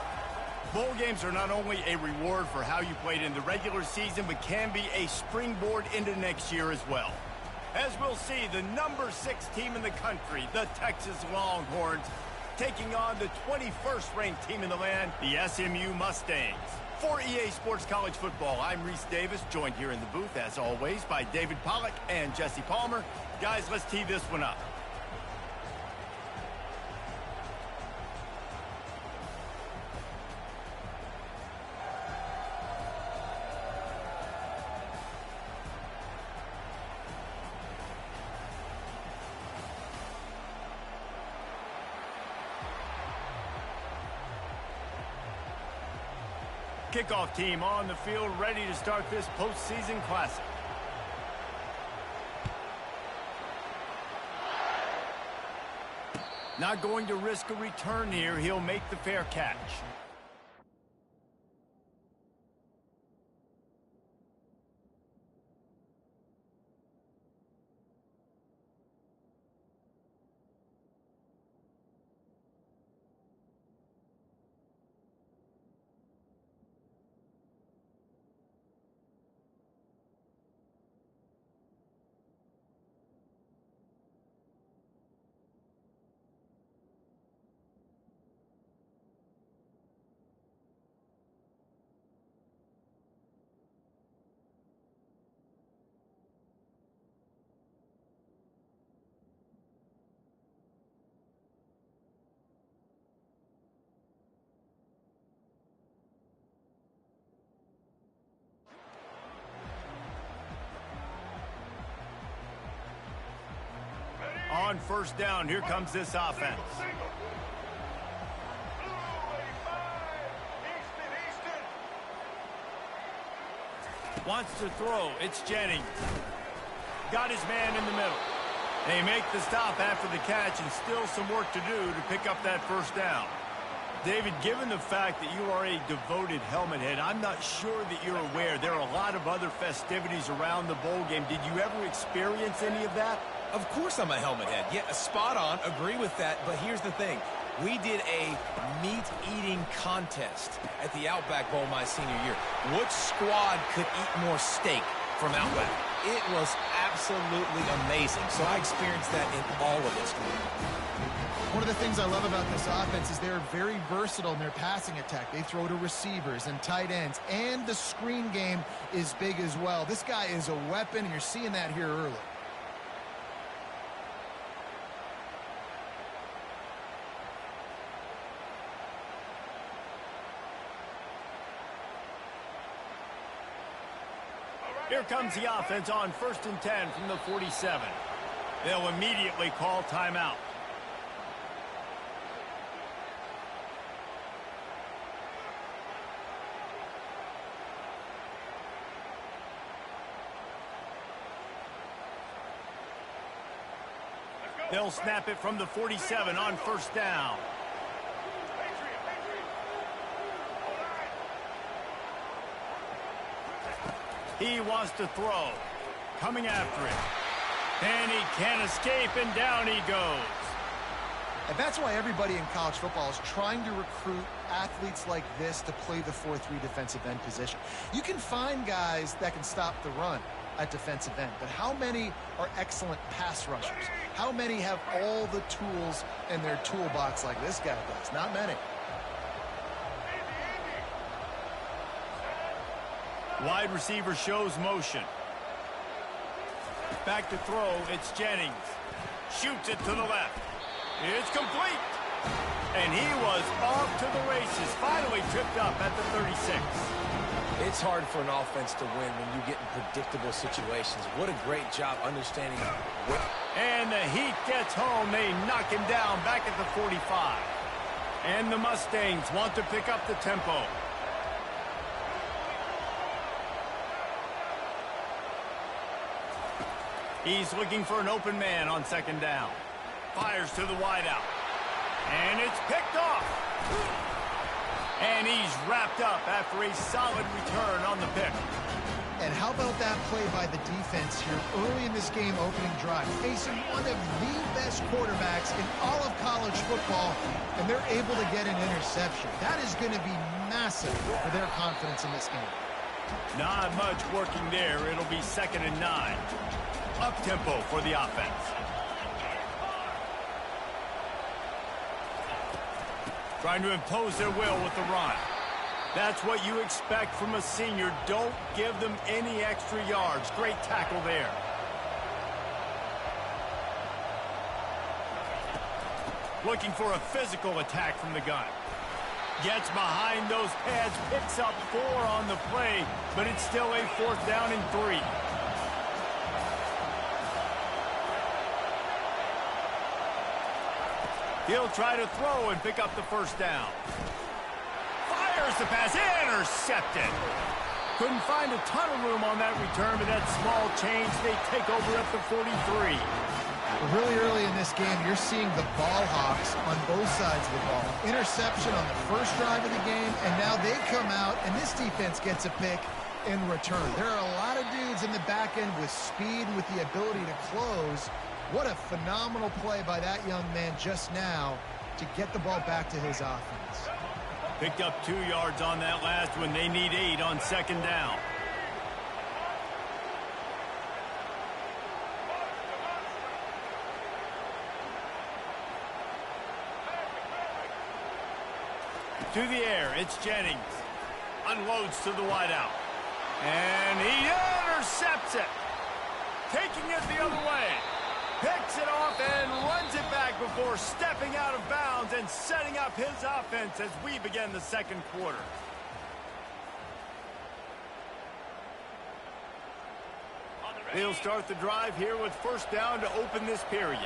Bowl games are not only a reward for how you played in the regular season, but can be a springboard into next year as well. As we'll see, the number 6 team in the country, the Texas Longhorns, taking on the 21st ranked team in the land, the SMU Mustangs. For EA Sports College Football, I'm Reese Davis, joined here in the booth, as always, by David Pollack and Jesse Palmer. Guys, let's tee this one up. Kickoff team on the field, ready to start this postseason classic. Not going to risk a return here. He'll make the fair catch. on first down. Here comes this offense. Wants to throw. It's Jennings. Got his man in the middle. They make the stop after the catch, and still some work to do to pick up that first down. David, given the fact that you are a devoted helmet head, I'm not sure that you're aware there are a lot of other festivities around the bowl game. Did you ever experience any of that? Of course I'm a helmet head. Yeah, spot on. Agree with that. But here's the thing. We did a meat-eating contest at the Outback Bowl my senior year. Which squad could eat more steak from Outback? It was absolutely amazing. So I experienced that in all of its glory. One of the things I love about this offense is they're very versatile in their passing attack. They throw to receivers and tight ends, and the screen game is big as well. This guy is a weapon, and you're seeing that here early. Here comes the offense on 1st and 10 from the 47. They'll immediately call timeout. They'll snap it from the 47 on first down. He wants to throw. Coming after it. And he can't escape, and down he goes. And that's why everybody in college football is trying to recruit athletes like this to play the 4-3 defensive end position. You can find guys that can stop the run at defensive end, but how many are excellent pass rushers? How many have all the tools in their toolbox like this guy does? Not many. Wide receiver shows motion. Back to throw, it's Jennings. Shoots it to the left. It's complete. And he was off to the races. Finally tripped up at the 36. It's hard for an offense to win when you get in predictable situations. What a great job understanding what. And the heat gets home. They knock him down back at the 45. And the Mustangs want to pick up the tempo. He's looking for an open man on second down. Fires to the wideout. And it's picked off. And he's wrapped up after a solid return on the pick. And how about that play by the defense here early in this game opening drive, facing one of the best quarterbacks in all of college football, and they're able to get an interception. That is going to be massive for their confidence in this game. Not much working there. It'll be 2nd and 9. Up-tempo for the offense. Trying to impose their will with the run. That's what you expect from a senior. Don't give them any extra yards. Great tackle there. Looking for a physical attack from the gun. Gets behind those pads, picks up 4 on the play, but it's still a 4th down and 3. He'll try to throw and pick up the first down. Fires the pass, intercepted. Couldn't find a ton of room on that return, but that small change, they take over at the 43. Really early in this game, you're seeing the ball hawks on both sides of the ball. Interception on the first drive of the game, and now they come out, and this defense gets a pick in return. There are a lot of dudes in the back end with speed, with the ability to close. What a phenomenal play by that young man just now to get the ball back to his offense. Picked up 2 yards on that last one. They need 8 on second down. To the air, it's Jennings. Unloads to the wideout. And he intercepts it. Taking it the other way. Picks it off and runs it back before stepping out of bounds and setting up his offense as we begin the second quarter. He'll start the drive here with first down to open this period.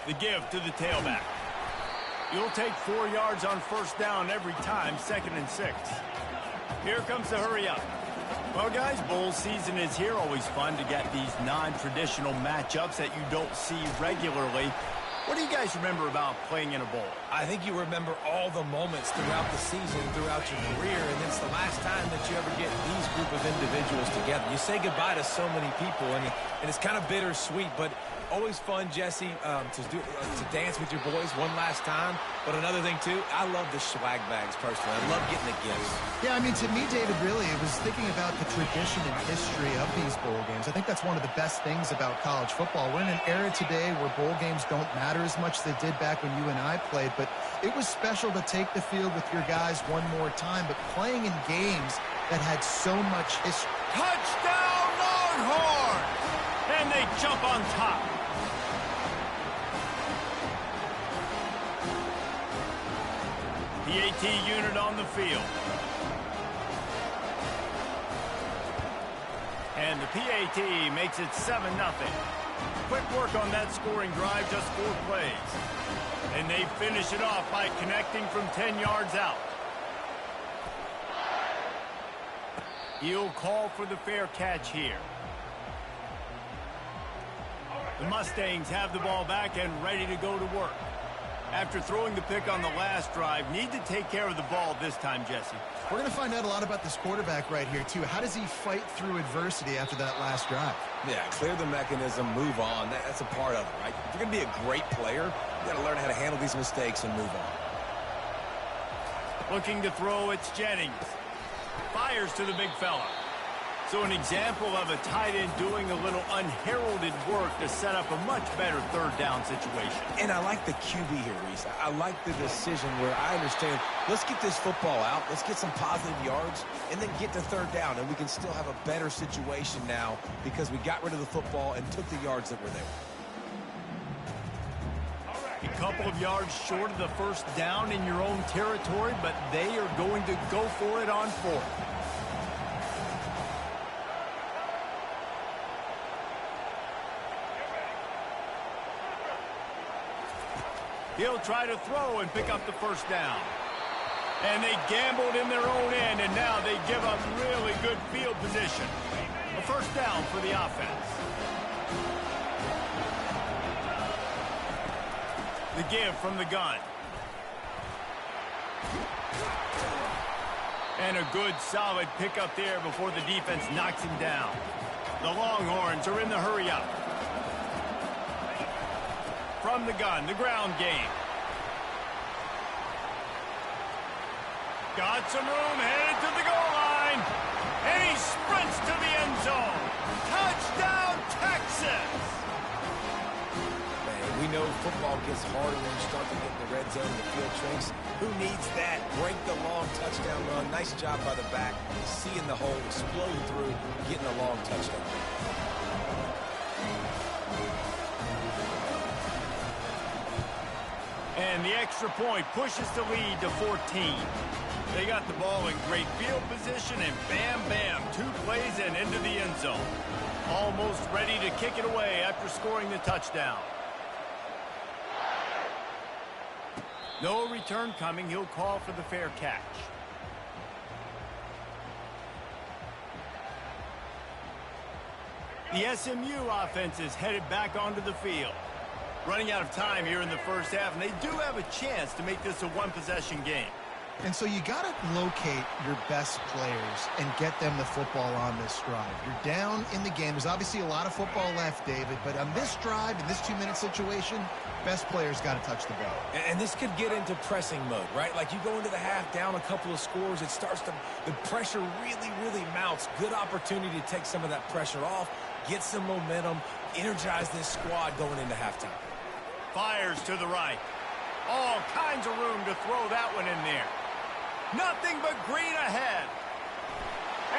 The give to the tailback. You'll take 4 yards on first down every time, 2nd and 6. Here comes the hurry up. Well, guys, bowl season is here. Always fun to get these non-traditional matchups that you don't see regularly. What do you guys remember about playing in a bowl? I think you remember all the moments throughout the season, throughout your career, and it's the last time that you ever get these group of individuals together. You say goodbye to so many people, and it's kind of bittersweet, but always fun, Jesse, to dance with your boys one last time. But another thing, too, I love the swag bags, personally. I love getting the gifts. Yeah, I mean, to me, David, really, it was thinking about the tradition and history of these bowl games. I think that's one of the best things about college football. We're in an era today where bowl games don't matter as much as they did back when you and I played, but it was special to take the field with your guys one more time, but playing in games that had so much history. Touchdown, Longhorns! And they jump on top. PAT unit on the field. And the PAT makes it 7-0. Quick work on that scoring drive, just 4 plays. And they finish it off by connecting from 10 yards out. He'll call for the fair catch here. The Mustangs have the ball back and ready to go to work. After throwing the pick on the last drive, need to take care of the ball this time, Jesse. We're going to find out a lot about this quarterback right here, too. How does he fight through adversity after that last drive? Yeah, clear the mechanism, move on. That's a part of it, right? If you're going to be a great player, you got to learn how to handle these mistakes and move on. Looking to throw, it's Jennings. Fires to the big fella. So an example of a tight end doing a little unheralded work to set up a much better 3rd down situation. And I like the QB here, Reese. I like the decision where I understand, let's get this football out, let's get some positive yards, and then get to 3rd down, and we can still have a better situation now because we got rid of the football and took the yards that were there. A couple of yards short of the 1st down in your own territory, but they are going to go for it on 4th. He'll try to throw and pick up the 1st down. And they gambled in their own end, and now they give up really good field position. A 1st down for the offense. The give from the gun. And a good, solid pickup there before the defense knocks him down. The Longhorns are in the hurry-up. From the gun, the ground game. Got some room, headed to the goal line. And he sprints to the end zone. Touchdown, Texas! Man, we know football gets harder when you start to get in the red zone and the field shrinks. Who needs that? Break the long touchdown run. Nice job by the back. Seeing the hole, exploding through, getting a long touchdown. And the extra point pushes the lead to 14. They got the ball in great field position, and bam, bam, 2 plays and into the end zone. Almost ready to kick it away after scoring the touchdown. No return coming. He'll call for the fair catch. The SMU offense is headed back onto the field. Running out of time here in the 1st half, and they do have a chance to make this a 1-possession game. And so you got to locate your best players and get them the football on this drive. You're down in the game. There's obviously a lot of football left, David, but on this drive, in this 2-minute situation, best players got to touch the ball. And this could get into pressing mode, right? Like you go into the half down a couple of scores, it starts to, the pressure really, really mounts. Good opportunity to take some of that pressure off, get some momentum, energize this squad going into halftime. Fires to the right. All kinds of room to throw that one in there. Nothing but green ahead.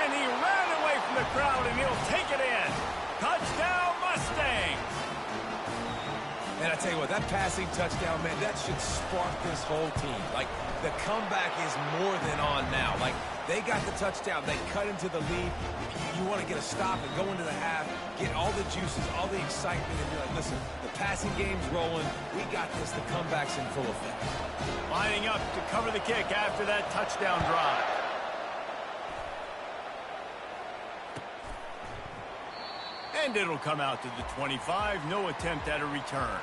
And he ran away from the crowd, and he'll take it in. Touchdown, Mustangs. And I tell you what, that passing touchdown, man, that should spark this whole team. Like, the comeback is more than on now. Like, they got the touchdown. They cut into the lead. You want to get a stop and go into the half, get all the juices, all the excitement, and you're like, listen, the passing game's rolling. We got this. The comeback's in full effect. Lining up to cover the kick after that touchdown drive. And it'll come out to the 25. No attempt at a return.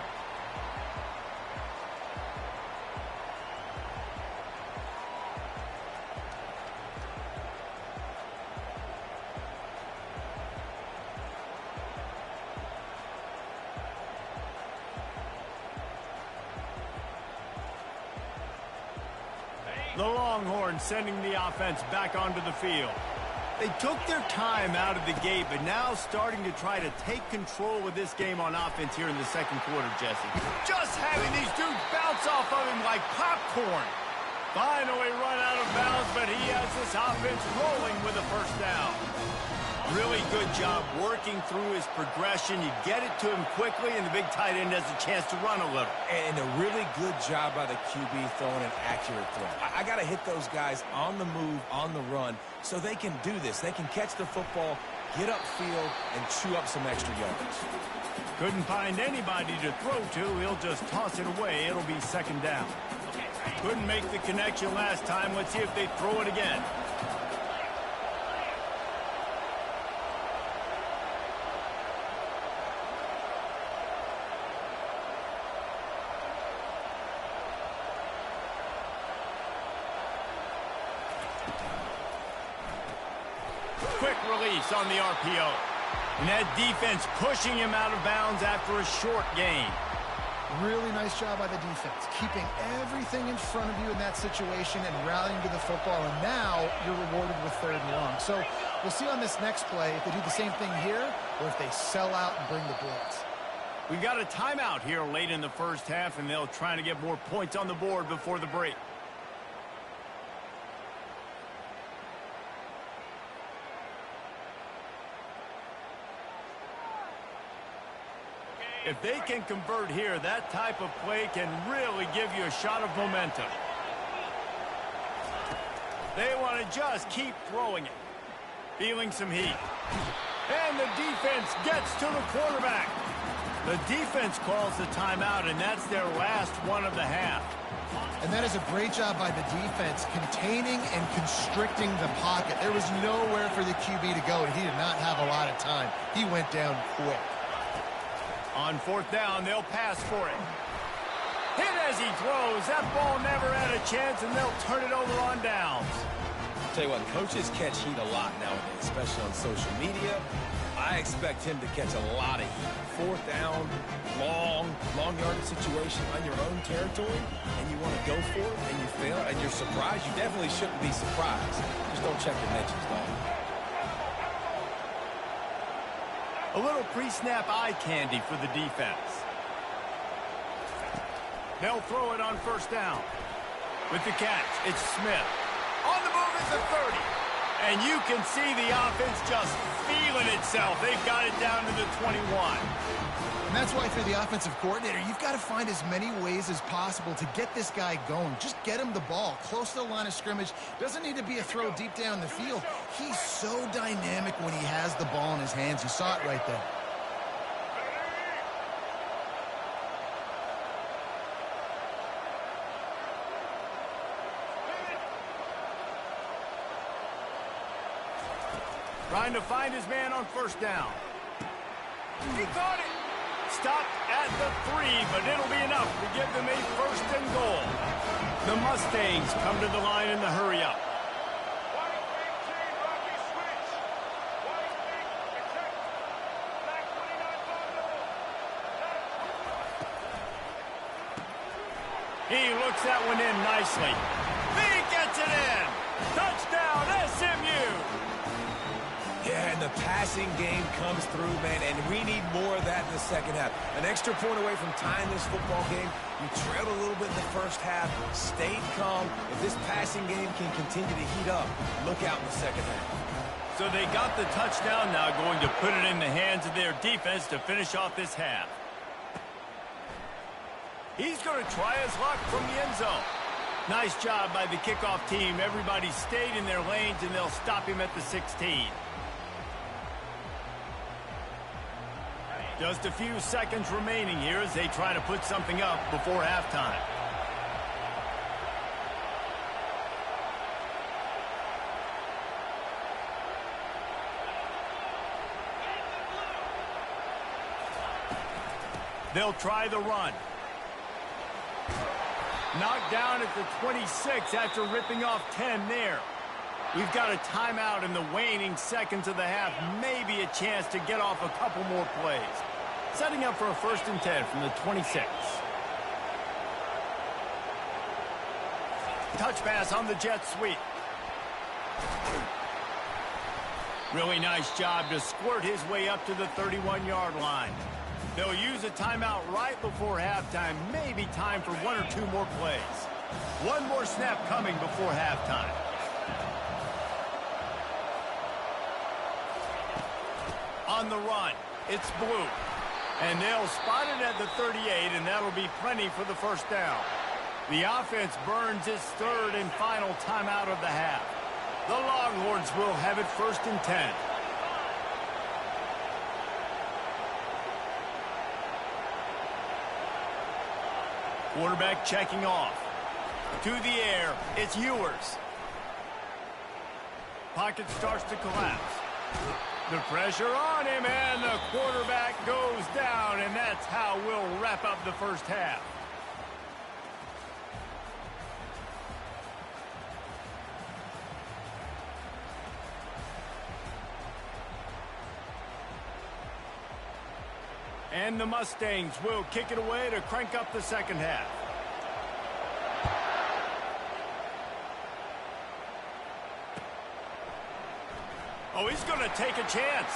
The Longhorns sending the offense back onto the field. They took their time out of the gate, but now starting to try to take control of this game on offense here in the second quarter, Jesse. Just having these dudes bounce off of him like popcorn. Finally run out of bounds, but he has this offense rolling with a first down. Really good job working through his progression. You get it to him quickly, and the big tight end has a chance to run a little. And a really good job by the QB throwing an accurate throw. I got to hit those guys on the move, on the run, so they can do this. They can catch the football, get upfield, and chew up some extra yards. Couldn't find anybody to throw to. He'll just toss it away. It'll be second down. Couldn't make the connection last time. Let's see if they throw it again. Quick release on the RPO. And that defense pushing him out of bounds after a short gain. Really nice job by the defense, keeping everything in front of you in that situation and rallying to the football. And now you're rewarded with third and long. So we'll see on this next play if they do the same thing here or if they sell out and bring the blitz. We've got a timeout here late in the first half, and they'll try to get more points on the board before the break. If they can convert here, that type of play can really give you a shot of momentum. They want to just keep throwing it. Feeling some heat. And the defense gets to the quarterback. The defense calls the timeout, and that's their last one of the half. And that is a great job by the defense, containing and constricting the pocket. There was nowhere for the QB to go, and he did not have a lot of time. He went down quick. On fourth down, they'll pass for it. Hit as he throws. That ball never had a chance, and they'll turn it over on downs. Tell you what, coaches catch heat a lot nowadays, especially on social media. I expect him to catch a lot of heat. Fourth down, long yardage situation on your own territory, and you want to go for it, and you fail, and you're surprised. You definitely shouldn't be surprised. Just don't check your mentions, dog. A little pre-snap eye candy for the defense. They'll throw it on first down. With the catch, it's Smith. On the move is the 30. And you can see the offense just feeling itself. They've got it down to the 21. And that's why for the offensive coordinator, you've got to find as many ways as possible to get this guy going. Just get him the ball close to the line of scrimmage. Doesn't need to be a throw deep down the field. He's so dynamic when he has the ball in his hands. You saw it right there. Trying to find his man on first down. He caught it. Stopped at the 3, but it'll be enough to give them a first and goal. The Mustangs come to the line in the hurry-up. He looks that one in nicely. He gets it in. Touchdown, SMU. Yeah, and the passing game comes through, man, and we need more of that in the second half. An extra point away from tying this football game. You trailed a little bit in the first half, stayed calm. If this passing game can continue to heat up, look out in the second half. So they got the touchdown, now going to put it in the hands of their defense to finish off this half. He's going to try his luck from the end zone. Nice job by the kickoff team. Everybody stayed in their lanes, and they'll stop him at the 16. Just a few seconds remaining here as they try to put something up before halftime. They'll try the run. Knocked down at the 26 after ripping off 10 there. We've got a timeout in the waning seconds of the half. Maybe a chance to get off a couple more plays. Setting up for a 1st and 10 from the 26. Touch pass on the jet sweep. Really nice job to squirt his way up to the 31-yard line. They'll use a timeout right before halftime. Maybe time for 1 or 2 more plays. One more snap coming before halftime. On the run, it's Blue. And they'll spot it at the 38, and that'll be plenty for the 1st down. The offense burns its 3rd and final timeout of the half. The Longhorns will have it 1st and 10. Quarterback checking off. To the air, it's Ewers. Pocket starts to collapse. The pressure on him, and the quarterback goes down, and that's how we'll wrap up the 1st half. And the Mustangs will kick it away to crank up the 2nd half. Oh, he's going to take a chance.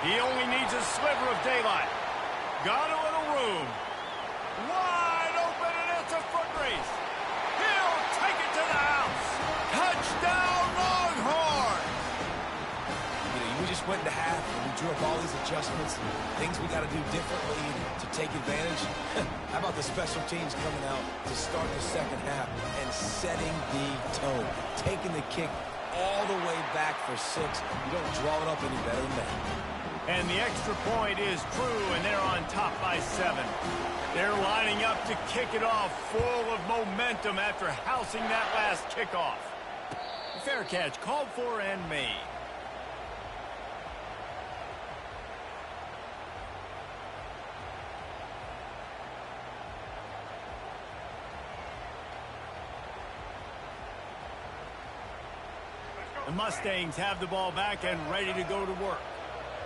He only needs a sliver of daylight. Got a little room. Wide open, and it's a foot race. He'll take it to the house. Touchdown, Longhorns! We just went into half, and we drew up all these adjustments, things we got to do differently to take advantage. How about the special teams coming out to start the 2nd half and setting the tone, taking the kick all the way back for 6. You don't draw it up any better than that. And the extra point is true, and they're on top by 7. They're lining up to kick it off full of momentum after housing that last kickoff. Fair catch called for and made. The Mustangs have the ball back and ready to go to work.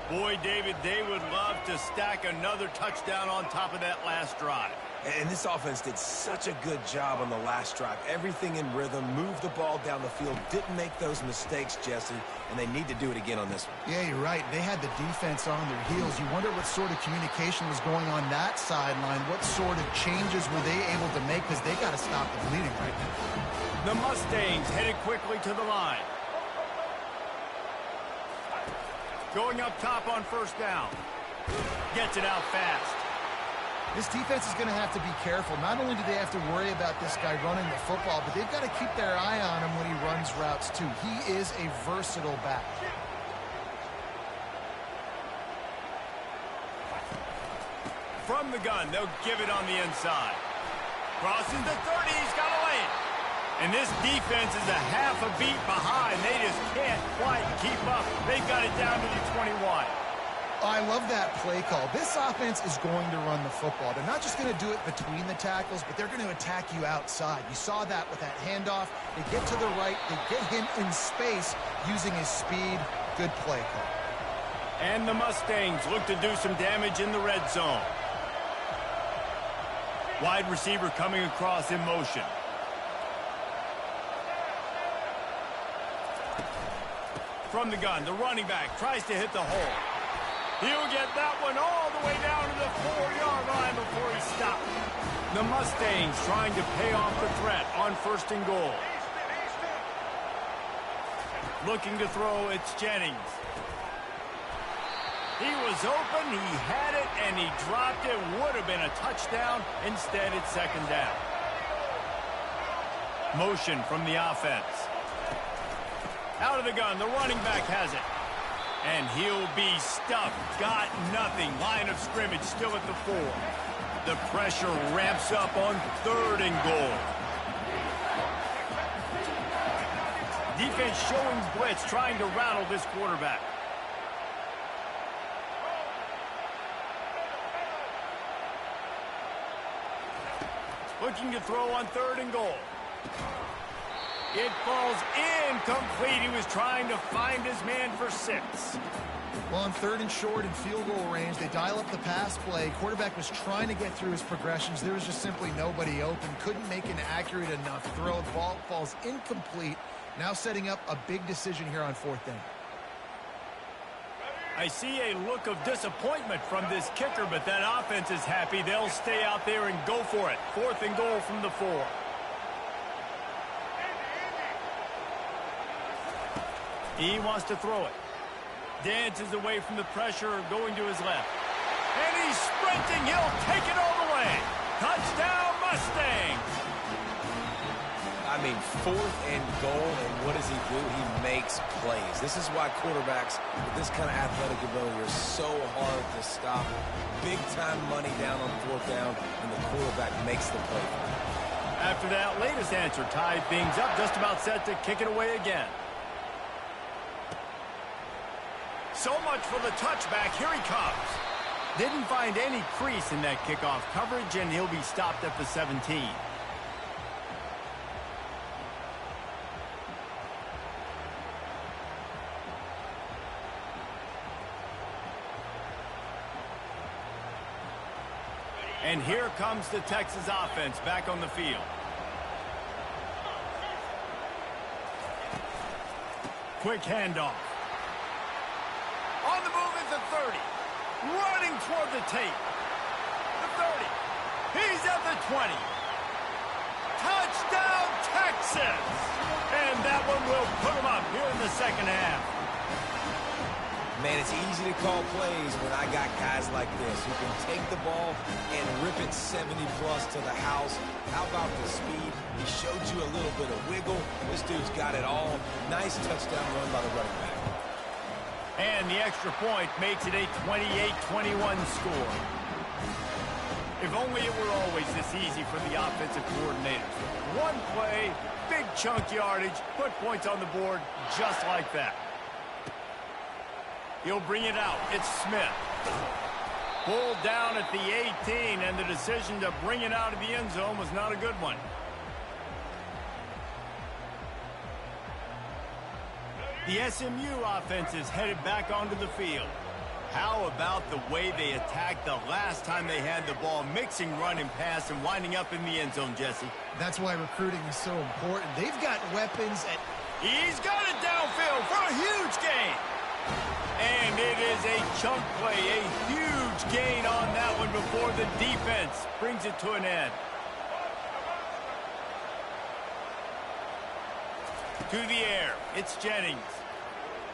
Boy, David, they would love to stack another touchdown on top of that last drive. And this offense did such a good job on the last drive. Everything in rhythm, moved the ball down the field, didn't make those mistakes, Jesse, and they need to do it again on this one. Yeah, you're right. They had the defense on their heels. You wonder what sort of communication was going on that sideline. What sort of changes were they able to make, because they got to stop the bleeding right now. The Mustangs headed quickly to the line. Going up top on 1st down. Gets it out fast. This defense is going to have to be careful. Not only do they have to worry about this guy running the football, but they've got to keep their eye on him when he runs routes too. He is a versatile back. From the gun, they'll give it on the inside. Crosses the 30, he's got to lay it. And this defense is a half a beat behind. They just can't quite keep up. They've got it down to the 21. I love that play call. This offense is going to run the football. They're not just going to do it between the tackles, but they're going to attack you outside. You saw that with that handoff. They get to the right. They get him in space using his speed. Good play call. And the Mustangs look to do some damage in the red zone. Wide receiver coming across in motion. From the gun, the running back tries to hit the hole. He'll get that one all the way down to the 4-yard line before he stopped. The Mustangs trying to pay off the threat on 1st and goal. Looking to throw, it's Jennings. He was open, he had it, and he dropped it. Would have been a touchdown. Instead, it's second down. Motion from the offense. Out of the gun, the running back has it. And he'll be stuffed. Got nothing. Line of scrimmage still at the 4. The pressure ramps up on 3rd and goal. Defense showing blitz, trying to rattle this quarterback. Looking to throw on 3rd and goal. It falls incomplete. He was trying to find his man for 6. Well, on 3rd and short and field goal range, they dial up the pass play. Quarterback was trying to get through his progressions. There was just simply nobody open. Couldn't make an accurate enough throw. The ball falls incomplete. Now setting up a big decision here on 4th down. I see a look of disappointment from this kicker, but that offense is happy. They'll stay out there and go for it. 4th and goal from the 4. He wants to throw it. Dances away from the pressure, going to his left. And he's sprinting. He'll take it all the way. Touchdown, Mustangs. I mean, 4th and goal, and what does he do? He makes plays. This is why quarterbacks with this kind of athletic ability are so hard to stop. Big-time money down on 4th down, and the quarterback makes the play. After that latest answer, tied things up, just about set to kick it away again. So much for the touchback. Here he comes. Didn't find any crease in that kickoff coverage, and he'll be stopped at the 17. And here comes the Texas offense back on the field. Quick handoff. On the move is the 30. Running toward the tape. The 30. He's at the 20. Touchdown, Texas! And that one will put him up here in the second half. Man, it's easy to call plays when I got guys like this who can take the ball and rip it 70-plus to the house. How about the speed? He showed you a little bit of wiggle. This dude's got it all. Nice touchdown run by the running back. And the extra point makes it a 28-21 score. If only it were always this easy for the offensive coordinators. One play, big chunk yardage, put points on the board just like that. He'll bring it out. It's Smith. Pulled down at the 18, and the decision to bring it out of the end zone was not a good one. The SMU offense is headed back onto the field. How about the way they attacked the last time they had the ball, mixing run and pass and winding up in the end zone, Jesse? That's why recruiting is so important. They've got weapons at... He's got it downfield for a huge gain. And it is a chunk play, a huge gain on that one before the defense brings it to an end. To the air, it's Jennings.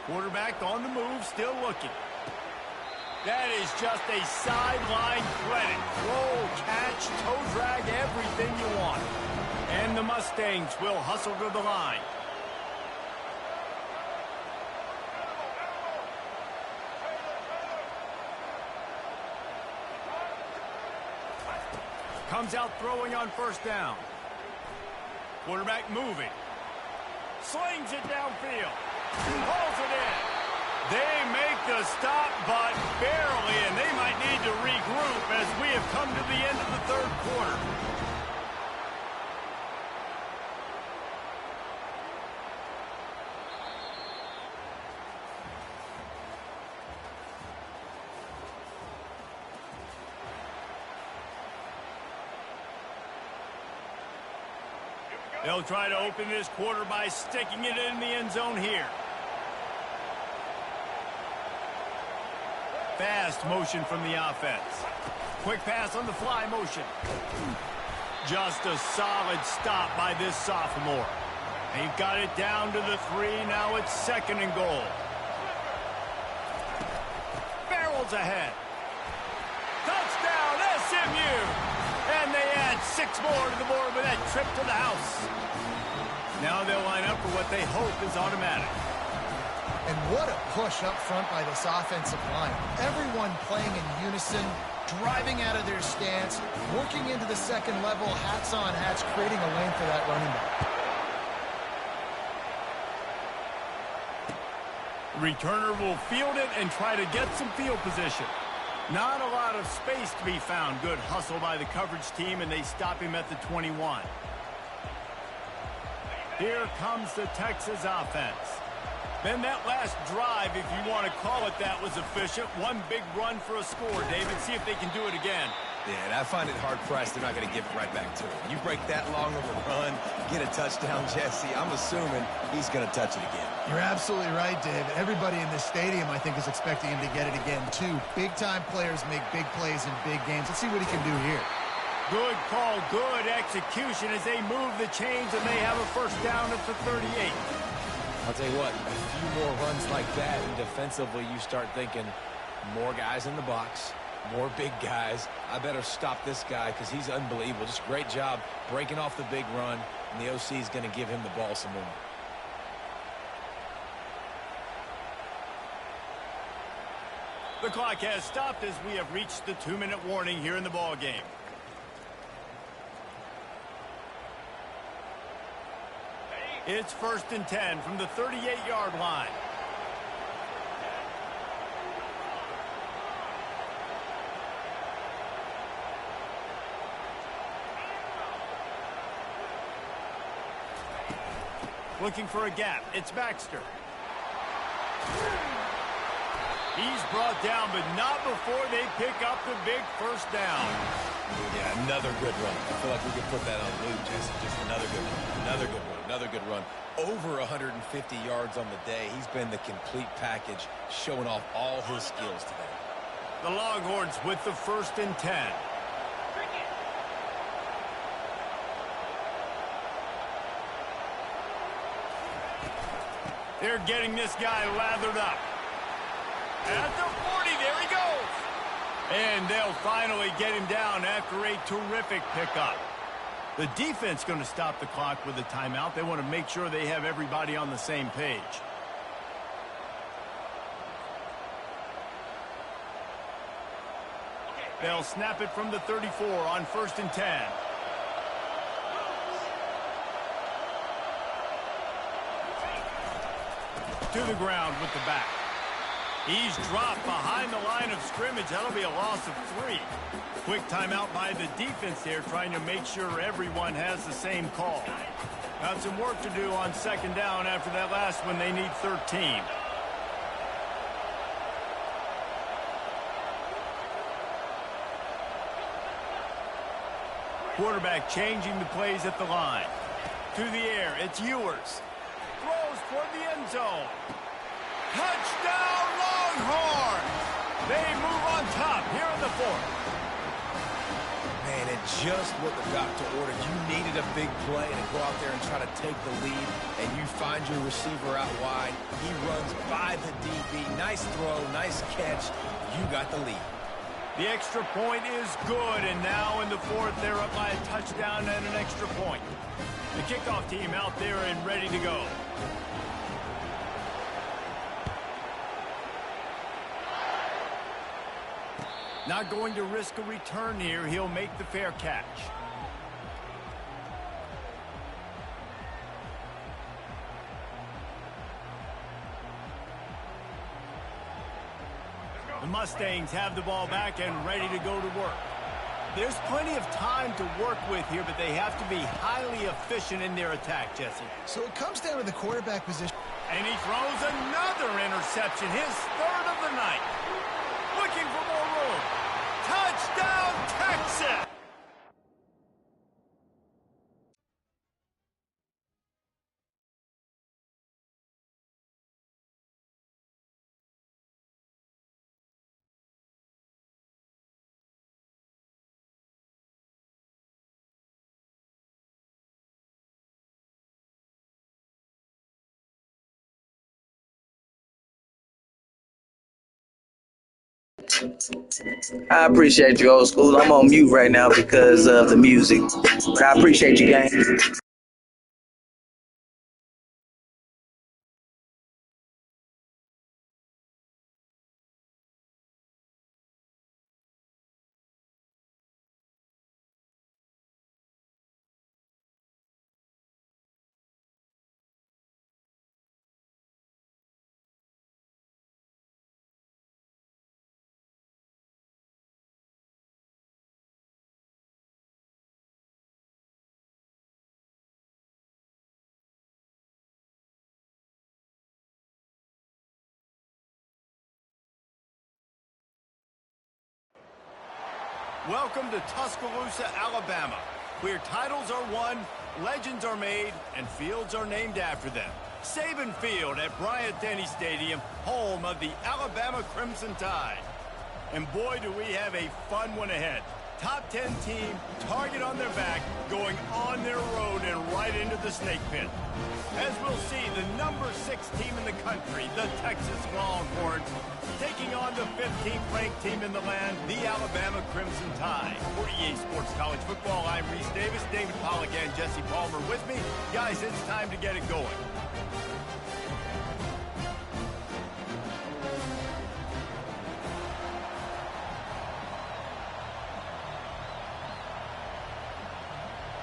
Quarterback on the move, still looking. That is just a sideline credit. Roll, catch, toe drag, everything you want. And the Mustangs will hustle to the line. Comes out throwing on first down. Quarterback moving. Slings it downfield. Pulls it in. They make the stop, but barely, and they might need to regroup as we have come to the end of the third quarter. They'll try to open this quarter by sticking it in the end zone here. Fast motion from the offense. Quick pass on the fly motion. Just a solid stop by this sophomore. He got it down to the 3. Now it's second and goal. Barrels miles ahead. Touchdown, SMU! And they add 6 more to the board with that trip to the house. Now they'll line up for what they hope is automatic. And what a push up front by this offensive line. Everyone playing in unison, driving out of their stance, working into the second level, hats on hats, creating a lane for that running back. Returner will field it and try to get some field position. Not a lot of space to be found. Good hustle by the coverage team, and they stop him at the 21. Here comes the Texas offense. Then that last drive, if you want to call it that, was efficient. One big run for a score, David. See if they can do it again. Yeah, and I find it hard-pressed they're not going to give it right back to him. You break that long of a run, get a touchdown, Jesse, I'm assuming he's going to touch it again. You're absolutely right, David. Everybody in this stadium, I think, is expecting him to get it again, too. Big-time players make big plays in big games. Let's see what he can do here. Good call, good execution as they move the chains, and they have a first down at the 38. I'll tell you what, a few more runs like that, and defensively you start thinking more guys in the box, more big guys. I better stop this guy because he's unbelievable. Just great job breaking off the big run, and the OC is going to give him the ball some more. The clock has stopped as we have reached the 2-minute warning here in the ball game. It's 1st and 10 from the 38-yard line. Looking for a gap. It's Baxter. He's brought down, but not before they pick up the big first down. Yeah, another good run. I feel like we could put that on loop, Jesse. Just another good run, another good run, another good run. Over 150 yards on the day. He's been the complete package, showing off all his skills today. The Longhorns with the 1st and 10. They're getting this guy lathered up. At the 40, there he goes. And they'll finally get him down after a terrific pickup. The defense going to stop the clock with a timeout. They want to make sure they have everybody on the same page. They'll snap it from the 34 on 1st and 10. To the ground with the back. He's dropped behind the line of scrimmage. That'll be a loss of 3. Quick timeout by the defense there, trying to make sure everyone has the same call. Got some work to do on 2nd down after that last one. They need 13. Quarterback changing the plays at the line. To the air, it's Ewers. Throws toward the end zone. Touchdown, Longhorns! They move on top here in the 4th. Man, and just what the doctor ordered. You needed a big play to go out there and try to take the lead, and you find your receiver out wide. He runs by the DB. Nice throw, nice catch. You got the lead. The extra point is good, and now in the 4th, they're up by a touchdown and an extra point. The kickoff team out there and ready to go. Not going to risk a return here. He'll make the fair catch. The Mustangs have the ball back and ready to go to work. There's plenty of time to work with here, but they have to be highly efficient in their attack, Jesse. So it comes down to the quarterback position. And he throws another interception, his 3rd of the night. Looking for more room. Touchdown, Texas! I appreciate you, old school. I'm on mute right now because of the music. But I appreciate you, gang. Welcome to Tuscaloosa, Alabama, where titles are won, legends are made, and fields are named after them. Saban Field at Bryant-Denny Stadium, home of the Alabama Crimson Tide. And boy, do we have a fun one ahead. Top 10 team, target on their back, going on their road and right into the snake pit. As we'll see, the number 6 team in the country, the Texas Longhorns, taking on the 15th ranked team in the land, the Alabama Crimson Tide. For EA Sports College Football, I'm Reese Davis, David Pollack and Jesse Palmer with me. Guys, it's time to get it going.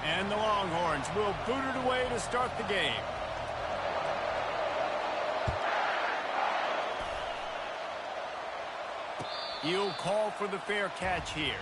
And the Longhorns will boot it away to start the game. He'll call for the fair catch here.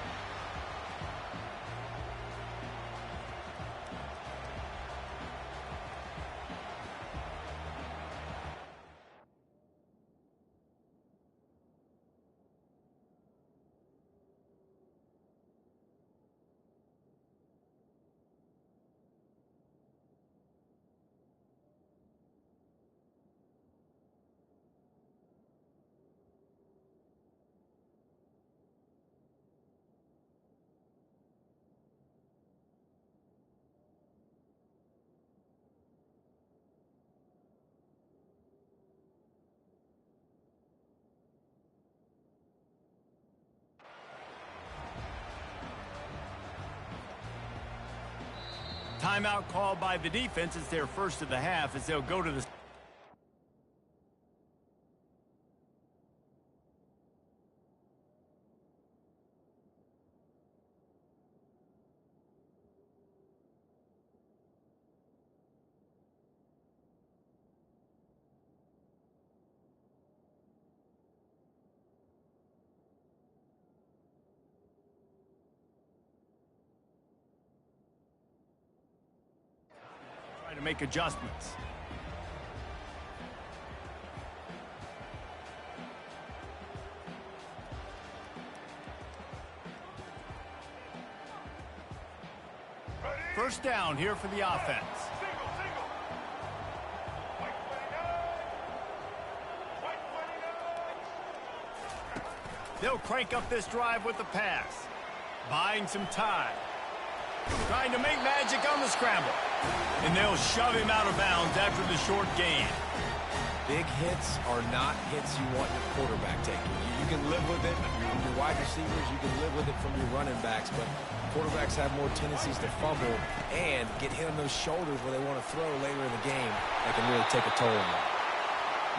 Timeout called by the defense. It's their first of the half as they'll go to the... to make adjustments. First down here for the offense. They'll crank up this drive with the pass, buying some time. Trying to make magic on the scramble. And they'll shove him out of bounds after the short gain. Big hits are not hits you want your quarterback taking. You can live with it from your wide receivers. You can live with it from your running backs. But quarterbacks have more tendencies to fumble and get hit on those shoulders where they want to throw later in the game. That can really take a toll on them.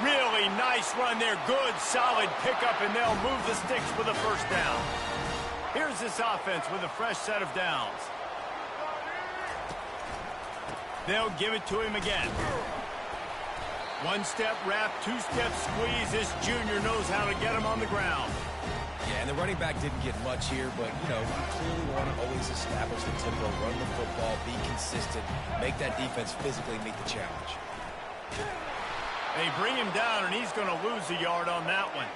Really nice run there. Good, solid pickup, and they'll move the sticks for the first down. Here's this offense with a fresh set of downs. They'll give it to him again. One-step wrap, two-step squeeze. This junior knows how to get him on the ground. Yeah, and the running back didn't get much here, but, you know, you clearly want to always establish the tempo, run the football, be consistent, make that defense physically meet the challenge. They bring him down, and he's going to lose a yard on that one.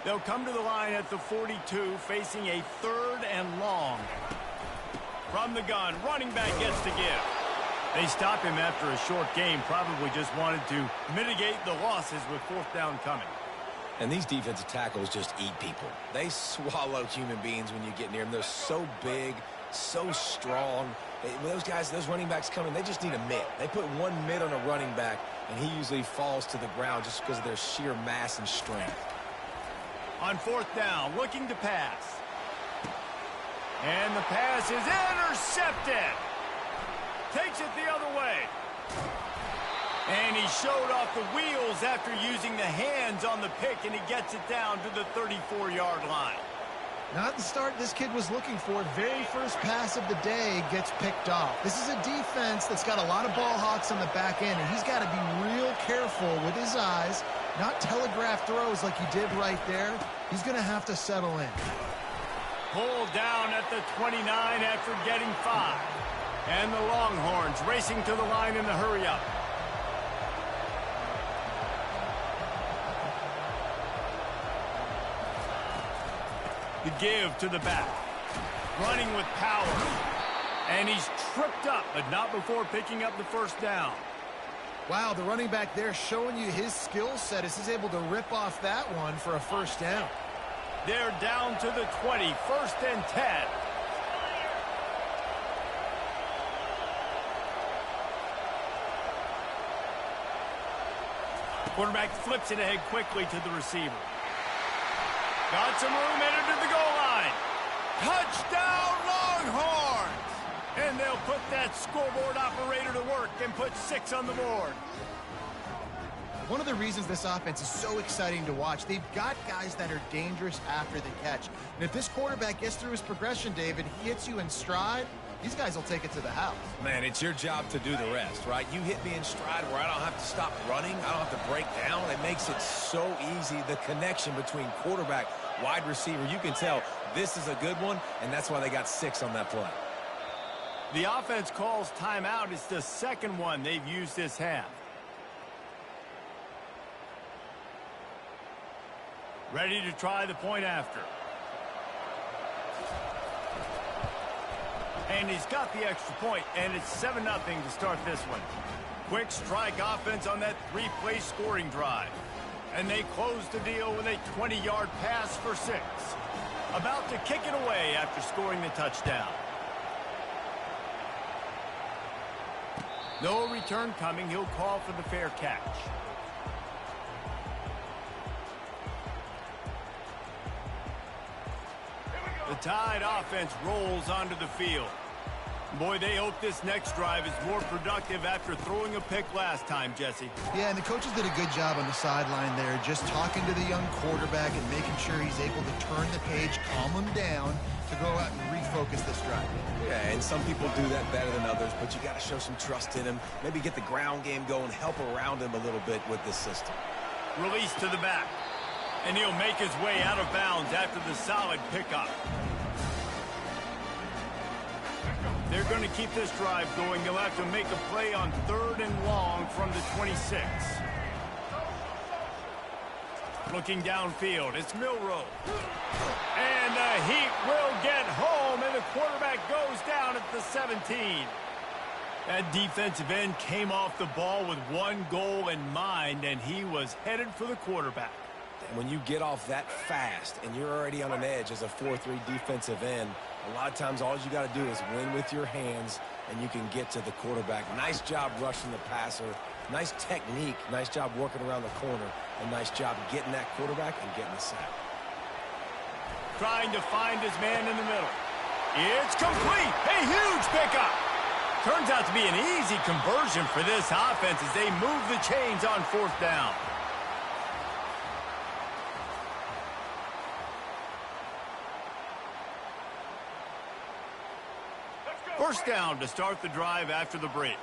They'll come to the line at the 42, facing a 3rd and long. From the gun, running back gets to give. They stop him after a short game, probably just wanted to mitigate the losses with 4th down coming. And these defensive tackles just eat people. They swallow human beings when you get near them. They're so big, so strong. When those guys, those running backs come in, they just need a mitt. They put one mitt on a running back, and he usually falls to the ground just because of their sheer mass and strength. On 4th down, looking to pass. And the pass is intercepted. Takes it the other way. And he showed off the wheels after using the hands on the pick, and he gets it down to the 34-yard line. Not the start this kid was looking for. Very first pass of the day gets picked off. This is a defense that's got a lot of ball hawks on the back end, and he's got to be real careful with his eyes, not telegraph throws like he did right there. He's going to have to settle in. Pulled down at the 29 after getting 5. And the Longhorns racing to the line in the hurry-up. The give to the back. Running with power. And he's tripped up, but not before picking up the first down. Wow, the running back there showing you his skill set as he's able to rip off that one for a first down. They're down to the 20, 1st and 10. Quarterback flips it ahead quickly to the receiver. Got some room, entered to the goal line. Touchdown, Longhorns! And they'll put that scoreboard operator to work and put 6 on the board. One of the reasons this offense is so exciting to watch, they've got guys that are dangerous after the catch. And if this quarterback gets through his progression, David, he hits you in stride, these guys will take it to the house. Man, it's your job to do the rest, right? You hit me in stride where I don't have to stop running. I don't have to break down. It makes it so easy, the connection between quarterback, wide receiver. You can tell this is a good one, and that's why they got 6 on that play. The offense calls timeout. It's the second one they've used this half. Ready to try the point after. And he's got the extra point, and it's 7-0 to start this one. Quick strike offense on that 3-play scoring drive. And they close the deal with a 20-yard pass for 6. About to kick it away after scoring the touchdown. No return coming. He'll call for the fair catch. The Tide offense rolls onto the field. Boy, they hope this next drive is more productive after throwing a pick last time, Jesse. Yeah, and the coaches did a good job on the sideline there, just talking to the young quarterback and making sure he's able to turn the page, calm him down to go out and refocus this drive. Yeah, and some people do that better than others, but you got to show some trust in him. Maybe get the ground game going, help around him a little bit with this system. Release to the back. And he'll make his way out of bounds after the solid pickup. They're going to keep this drive going. They'll have to make a play on 3rd and long from the 26. Looking downfield, it's Milroe. And the Heat will get home, and the quarterback goes down at the 17. That defensive end came off the ball with one goal in mind, and he was headed for the quarterback. When you get off that fast and you're already on an edge as a 4-3 defensive end, a lot of times all you got to do is win with your hands and you can get to the quarterback. Nice job rushing the passer. Nice technique. Nice job working around the corner. And nice job getting that quarterback and getting the sack. Trying to find his man in the middle. It's complete. A huge pickup. Turns out to be an easy conversion for this offense as they move the chains on 4th down. First down to start the drive after the break.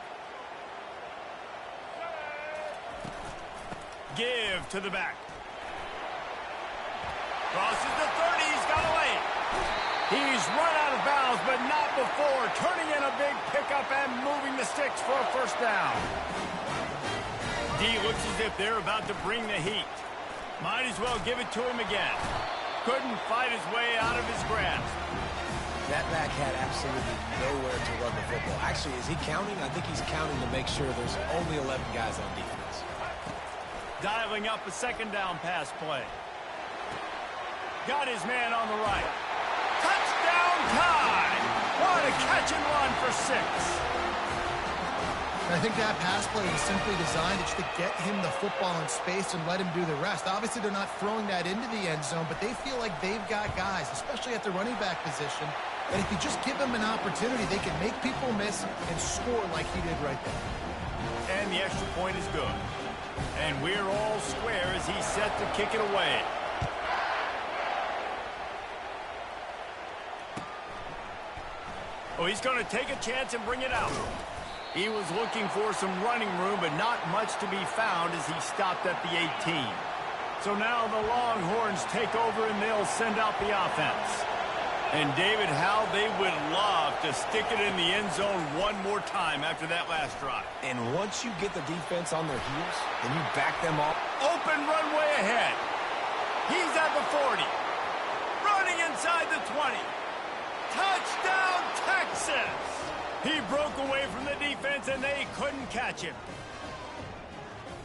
Give to the back. Crosses the 30. He's got away. He's run out of bounds, but not before turning in a big pickup and moving the sticks for a first down. D looks as if they're about to bring the heat. Might as well give it to him again. Couldn't fight his way out of his grasp. That back had absolutely nowhere to run the football. Actually, is he counting? I think he's counting to make sure there's only 11 guys on defense. Dialing up a 2nd down pass play. Got his man on the right. Touchdown Tide! What a catch and run for 6. I think that pass play was simply designed just to get him the football in space and let him do the rest. Obviously, they're not throwing that into the end zone, but they feel like they've got guys, especially at the running back position, that if you just give them an opportunity, they can make people miss and score like he did right there. And the extra point is good. And we're all square as he's set to kick it away. Oh, he's going to take a chance and bring it out. He was looking for some running room, but not much to be found as he stopped at the 18. So now the Longhorns take over and they'll send out the offense. And David, how they would love to stick it in the end zone one more time after that last drive. And once you get the defense on their heels, then you back them up. Open runway ahead. He's at the 40. Running inside the 20. Touchdown, Texas! He broke away from the defense, and they couldn't catch him.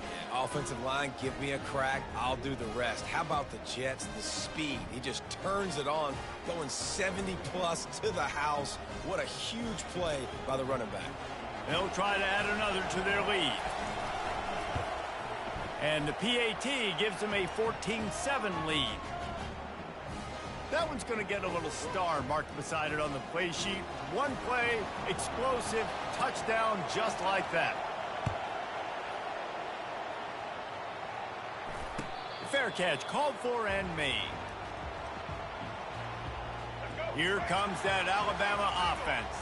Yeah, offensive line, give me a crack. I'll do the rest. How about the Jets? The speed. He just turns it on, going 70-plus to the house. What a huge play by the running back. They'll try to add another to their lead. And the PAT gives them a 14-7 lead. That one's going to get a little star marked beside it on the play sheet. One play, explosive, touchdown just like that. Fair catch called for and made. Here comes that Alabama offense.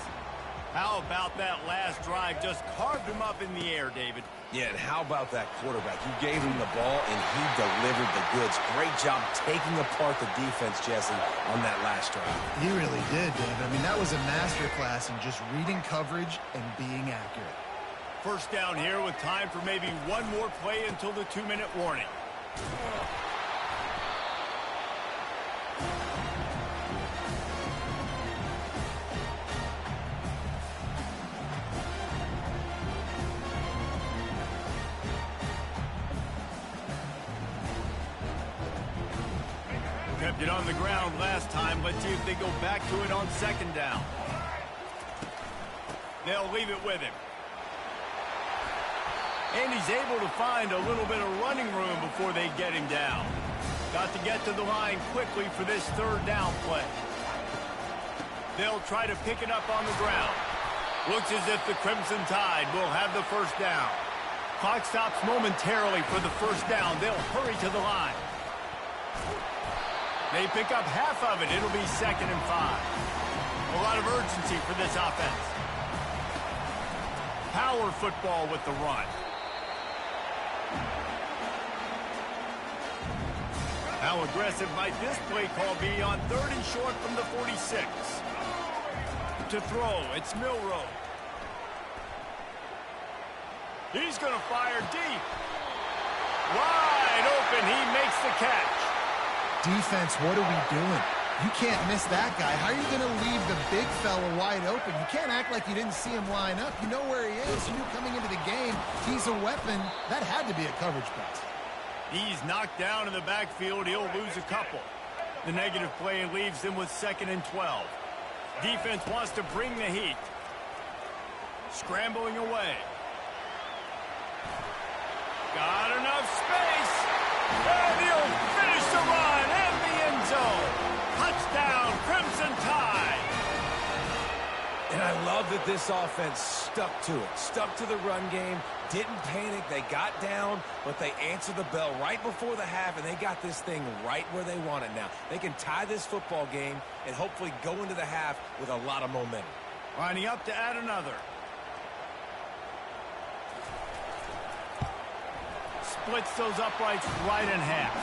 How about that last drive? Just carved him up in the air, David. Yeah, and how about that quarterback? You gave him the ball, and he delivered the goods. Great job taking apart the defense, Jesse, on that last drive. He really did, David. I mean, that was a masterclass in just reading coverage and being accurate. First down here with time for maybe one more play until the 2-minute warning. Kept it on the ground last time. Let's see if they go back to it on second down. They'll leave it with him. And he's able to find a little bit of running room before they get him down. Got to get to the line quickly for this third down play. They'll try to pick it up on the ground. Looks as if the Crimson Tide will have the first down. Clock stops momentarily for the first down. They'll hurry to the line. They pick up half of it. It'll be 2nd and 5. A lot of urgency for this offense. Power football with the run. How aggressive might this play call be on 3rd and short from the 46? To throw, it's Milroe. He's going to fire deep. Wide open, he makes the catch. Defense, what are we doing? You can't miss that guy. How are you going to leave the big fella wide open? You can't act like you didn't see him line up. You know where he is. You knew coming into the game he's a weapon. That had to be a coverage pass. He's knocked down in the backfield. He'll lose a couple. The negative play leaves him with 2nd and 12. Defense wants to bring the heat. Scrambling away. Got enough space. And he'll finish the run in the end zone. Touchdown, Crimson Tide. And I love that this offense stuck to it. Stuck to the run game. Didn't panic. They got down, but they answered the bell right before the half, and they got this thing right where they want it now. They can tie this football game and hopefully go into the half with a lot of momentum. Lining up to add another. Splits those uprights right in half.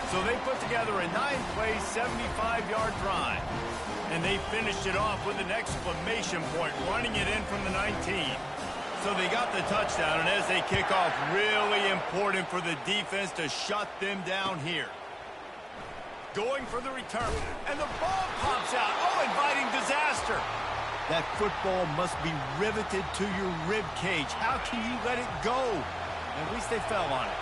So they put together a 9-play, 75-yard drive. And they finished it off with an exclamation point, running it in from the 19. So they got the touchdown, and as they kick off, really important for the defense to shut them down here. Going for the return, and the ball pops out. Oh, inviting disaster. That football must be riveted to your rib cage. How can you let it go? At least they fell on it.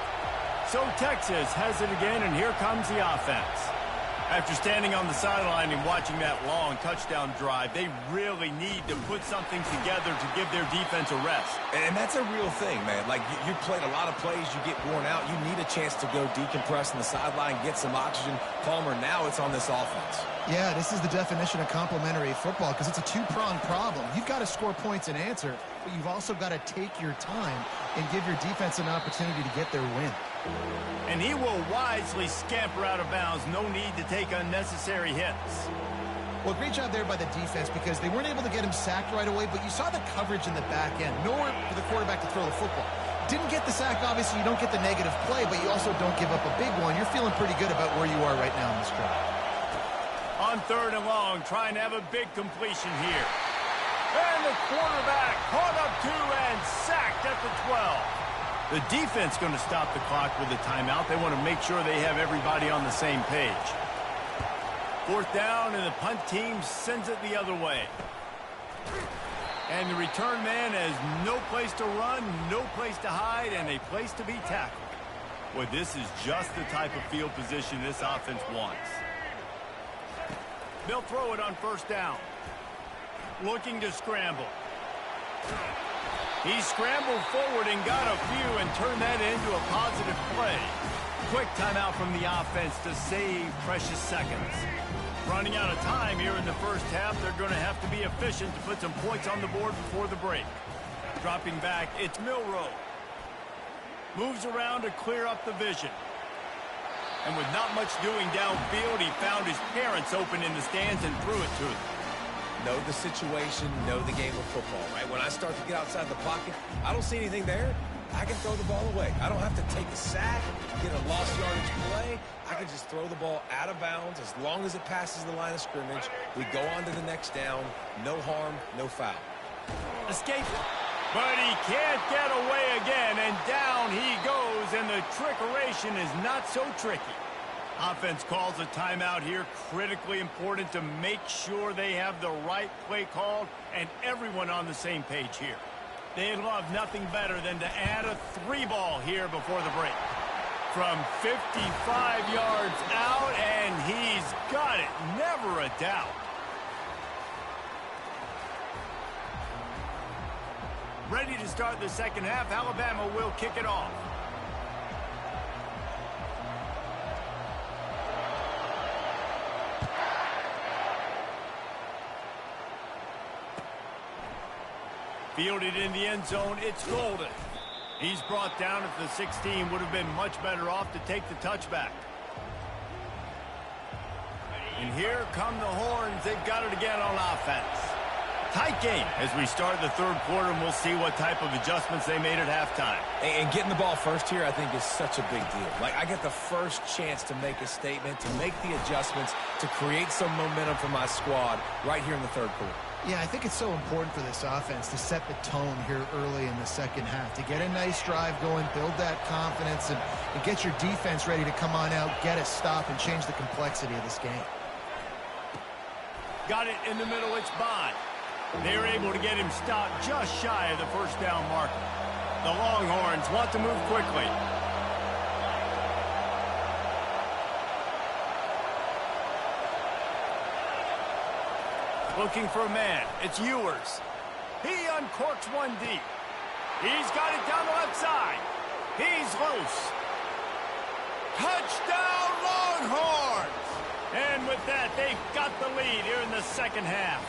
So Texas has it again, and here comes the offense. After standing on the sideline and watching that long touchdown drive, they really need to put something together to give their defense a rest. And that's a real thing, man. Like, you played a lot of plays, you get worn out. You need a chance to go decompress on the sideline, get some oxygen. Palmer, now it's on this offense. Yeah, this is the definition of complementary football because it's a two-pronged problem. You've got to score points and answer, but you've also got to take your time and give your defense an opportunity to get their win. And he will wisely scamper out of bounds. No need to take unnecessary hits. Well, great job there by the defense because they weren't able to get him sacked right away, but you saw the coverage in the back end. Nowhere for the quarterback to throw the football. Didn't get the sack, obviously. You don't get the negative play, but you also don't give up a big one. You're feeling pretty good about where you are right now in this drive. On 3rd and long, trying to have a big completion here. And the quarterback caught up to and sacked at the 12. The defense going to stop the clock with a timeout. They want to make sure they have everybody on the same page. 4th down, and the punt team sends it the other way. And the return man has no place to run, no place to hide, and a place to be tackled. Well, this is just the type of field position this offense wants. They'll throw it on 1st down. Looking to scramble. He scrambled forward and got a few and turned that into a positive play. Quick timeout from the offense to save precious seconds. Running out of time here in the first half, they're going to have to be efficient to put some points on the board before the break. Dropping back, it's Milroe. Moves around to clear up the vision. And with not much doing downfield, he found his parents open in the stands and threw it to them. Know the situation, know the game of football, right? When I start to get outside the pocket, I don't see anything there. I can throw the ball away. I don't have to take a sack, get a lost yardage play. I can just throw the ball out of bounds as long as it passes the line of scrimmage. We go on to the next down. No harm, no foul. Escape. But he can't get away again, and down he goes, and the trickeration is not so tricky. Offense calls a timeout here. Critically important to make sure they have the right play called and everyone on the same page here. They'd love nothing better than to add a 3-ball here before the break. From 55 yards out, and he's got it. Never a doubt. Ready to start the second half. Alabama will kick it off. Fielded in the end zone, it's Golden. He's brought down at the 16. Would have been much better off to take the touchback. And here come the Horns. They've got it again on offense. Tight game as we start the 3rd quarter, and we'll see what type of adjustments they made at halftime. And getting the ball first here, I think, is such a big deal. Like, I get the first chance to make a statement, to make the adjustments, to create some momentum for my squad right here in the 3rd quarter. Yeah, I think it's so important for this offense to set the tone here early in the second half, to get a nice drive going, build that confidence, and get your defense ready to come on out, get a stop, and change the complexity of this game. Got it in the middle, it's Bond. They were able to get him stopped just shy of the 1st down marker. The Longhorns want to move quickly. Looking for a man. It's Ewers. He uncorks one deep. He's got it down the left side. He's loose. Touchdown, Longhorns! And with that, they've got the lead here in the second half.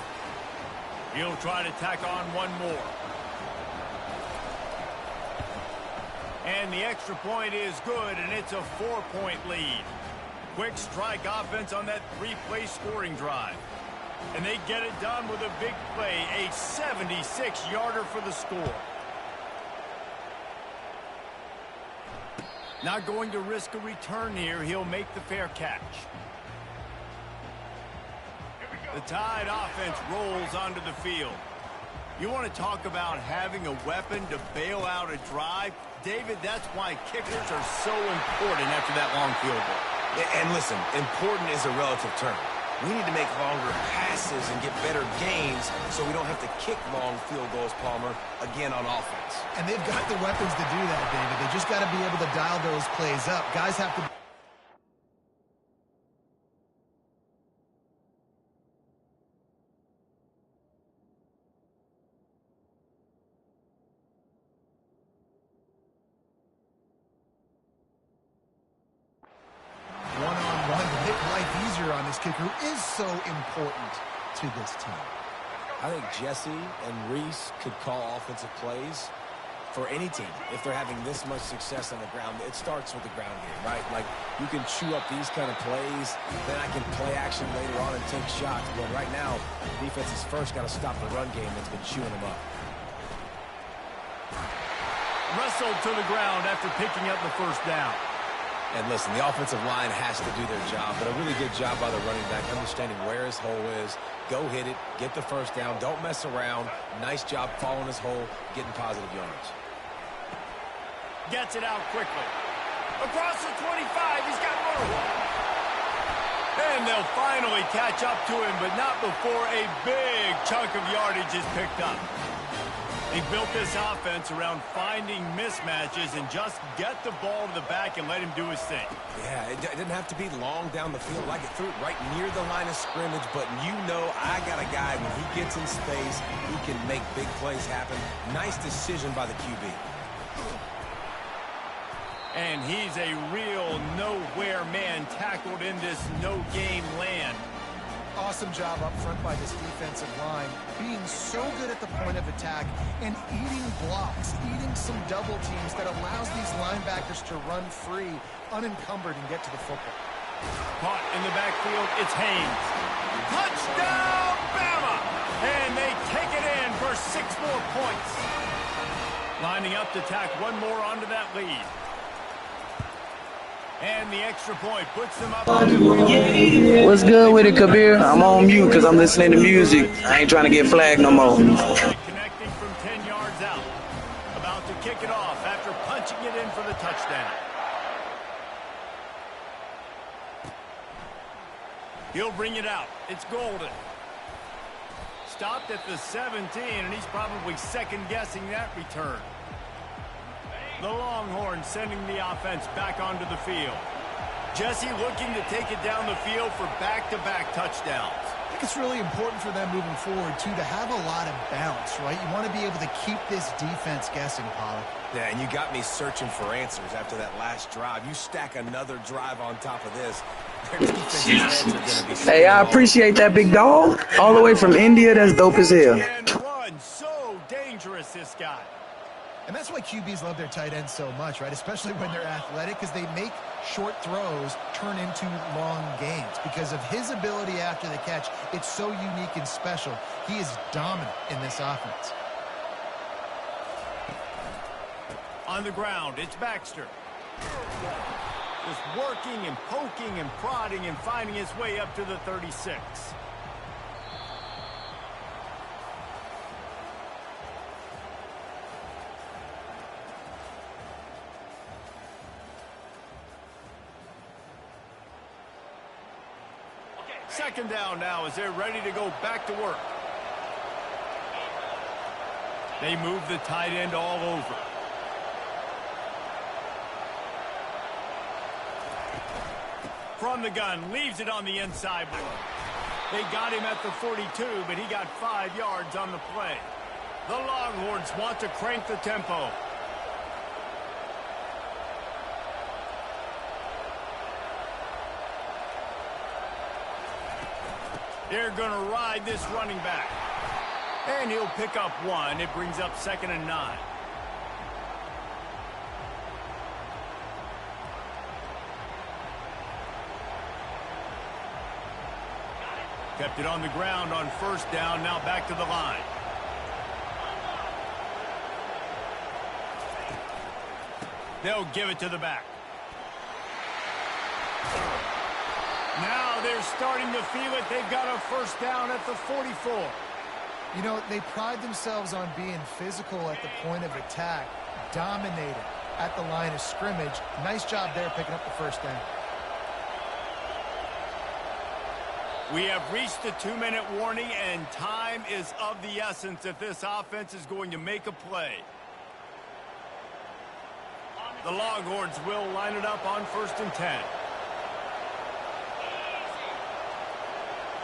He'll try to tack on one more. And the extra point is good, and it's a 4-point lead. Quick strike offense on that 3-play scoring drive. And they get it done with a big play, a 76-yarder for the score. Not going to risk a return here. He'll make the fair catch. The Tide offense rolls onto the field. You want to talk about having a weapon to bail out a drive? David, that's why kickers are so important after that long field goal. And listen, important is a relative term. We need to make longer passes and get better gains so we don't have to kick long field goals, Palmer, again on offense. And they've got the weapons to do that, David. They just got to be able to dial those plays up. Guys have to kicker who is so important to this team. I think Jesse and Reese could call offensive plays for any team. If they're having this much success on the ground, it starts with the ground game, right? Like, you can chew up these kind of plays, then I can play action later on and take shots. But right now, defense is first got to stop the run game that's been chewing them up. Wrestled to the ground after picking up the first down. And listen, the offensive line has to do their job, but a really good job by the running back, understanding where his hole is. Go hit it, get the first down, don't mess around. Nice job following his hole, getting positive yards. Gets it out quickly. Across the 25, he's got room. And they'll finally catch up to him, but not before a big chunk of yardage is picked up. He built this offense around finding mismatches and just get the ball to the back and let him do his thing. Yeah, it didn't have to be long down the field. Like, it threw it right near the line of scrimmage, but you know I got a guy, when he gets in space, he can make big plays happen. Nice decision by the QB. And he's a real nowhere man tackled in this no-game land. Awesome job up front by this defensive line, being so good at the point of attack and eating blocks, eating some double teams that allows these linebackers to run free, unencumbered, and get to the football. Caught in the backfield, it's Haynes. Touchdown, Bama! And they take it in for 6 more points. Lining up to tack one more onto that lead. And the extra point puts them up. What's good with it, Kabir? I'm on mute because I'm listening to music. I ain't trying to get flagged no more. Connecting from 10 yards out. About to kick it off after punching it in for the touchdown. He'll bring it out. It's Golden. Stopped at the 17, and he's probably second-guessing that return. The Longhorns sending the offense back onto the field. Jesse looking to take it down the field for back-to-back touchdowns. I think it's really important for them moving forward, too, to have a lot of bounce, right? You want to be able to keep this defense guessing, Pollard. Yeah, and you got me searching for answers after that last drive. You stack another drive on top of this. Hey, I appreciate that, big dog. All the way from India, that's dope as hell. And run, so dangerous, this guy. And that's why QBs love their tight ends so much, right? Especially when they're athletic, because they make short throws turn into long gains. Because of his ability after the catch, it's so unique and special. He is dominant in this offense. On the ground, it's Baxter. Just working and poking and prodding and finding his way up to the 36. Second down now as they're ready to go back to work. They move the tight end all over. From the gun, leaves it on the inside. They got him at the 42, but he got 5 yards on the play. The Longhorns want to crank the tempo. They're going to ride this running back. And he'll pick up 1. It brings up 2nd and 9. Kept it on the ground on first down. Now back to the line. They'll give it to the back. Now they're starting to feel it. They've got a first down at the 44. You know, they pride themselves on being physical at the point of attack, dominating at the line of scrimmage. Nice job there picking up the first down. We have reached the 2-minute warning, and time is of the essence if this offense is going to make a play. The Longhorns will line it up on 1st and 10.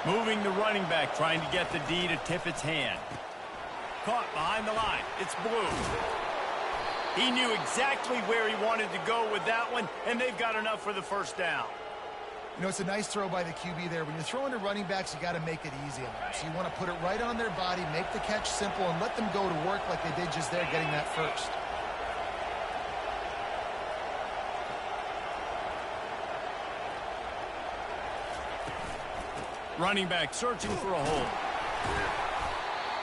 Moving the running back, trying to get the D to tip its hand. Caught behind the line. It's Blue. He knew exactly where he wanted to go with that one, and they've got enough for the first down. You know, it's a nice throw by the QB there. When you're throwing to running backs, you got to make it easy on them. So you want to put it right on their body, make the catch simple, and let them go to work like they did just there, getting that first. Running back searching for a hole.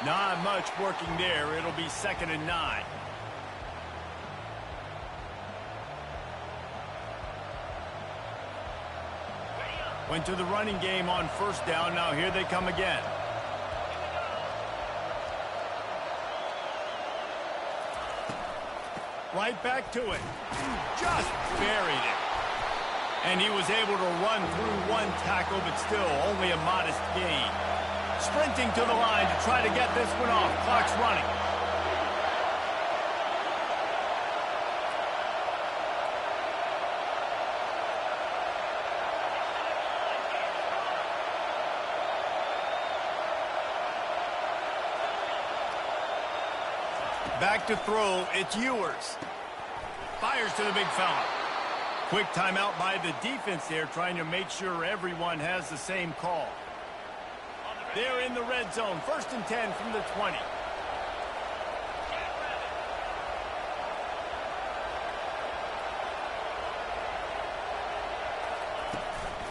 Not much working there. It'll be 2nd and 9. Went to the running game on 1st down. Now here they come again. Right back to it. Just buried it. And he was able to run through one tackle, but still only a modest gain. Sprinting to the line to try to get this one off. Clock's running. Back to throw, it's Ewers. Fires to the big fella. Quick timeout by the defense there, trying to make sure everyone has the same call. They're in the red zone, 1st and 10 from the 20.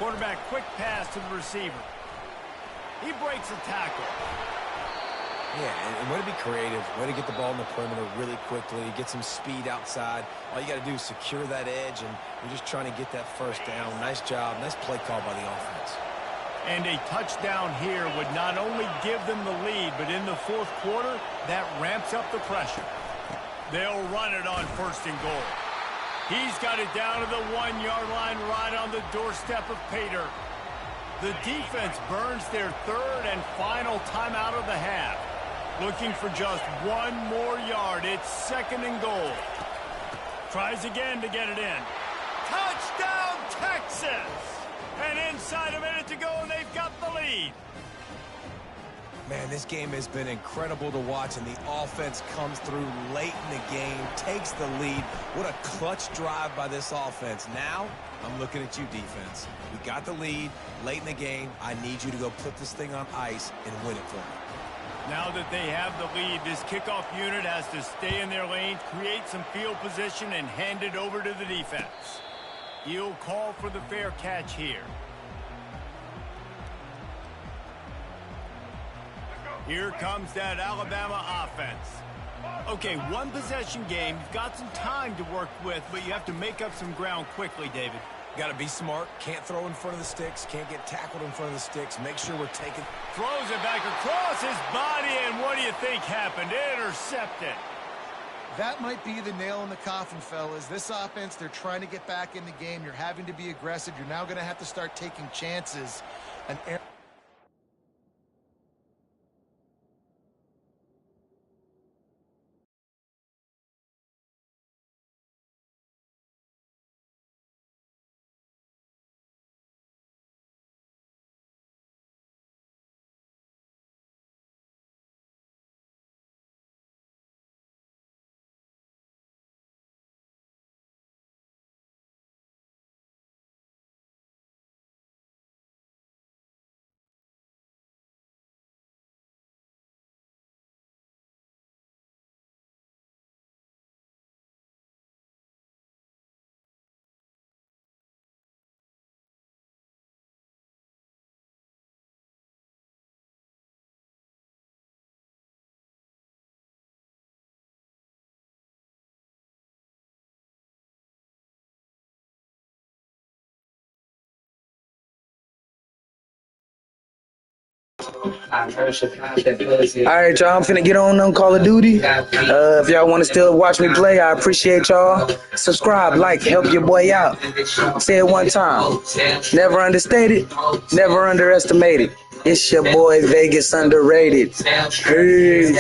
Quarterback, quick pass to the receiver. He breaks a tackle. Yeah, and way to be creative, way to get the ball in the perimeter really quickly, get some speed outside. All you got to do is secure that edge, and you're just trying to get that 1st down. Nice job, nice play call by the offense. And a touchdown here would not only give them the lead, but in the 4th quarter, that ramps up the pressure. They'll run it on 1st and goal. He's got it down to the 1-yard line right on the doorstep of Pater. The defense burns their 3rd and final timeout of the half. Looking for just 1 more yard. It's 2nd and goal. Tries again to get it in. Touchdown, Texas! And inside a minute to go, and they've got the lead. Man, this game has been incredible to watch, and the offense comes through late in the game, takes the lead. What a clutch drive by this offense. Now, I'm looking at you, defense. We got the lead late in the game. I need you to go put this thing on ice and win it for me. Now that they have the lead, this kickoff unit has to stay in their lane, create some field position, and hand it over to the defense. He'll call for the fair catch here. Here comes that Alabama offense. Okay, 1 possession game. You've got some time to work with, but you have to make up some ground quickly, David. Got to be smart. Can't throw in front of the sticks. Can't get tackled in front of the sticks. Make sure we're taking... Throws it back across his body, and what do you think happened? Intercepted. That might be the nail in the coffin, fellas. This offense, they're trying to get back in the game. You're having to be aggressive. You're now going to have to start taking chances. Alright, y'all, I'm finna get on Call of Duty. If y'all want to still watch me play, I appreciate y'all. Subscribe, like, help your boy out. Say it one time. Never understated, never underestimated. It's your boy Vegas Underrated. Peace.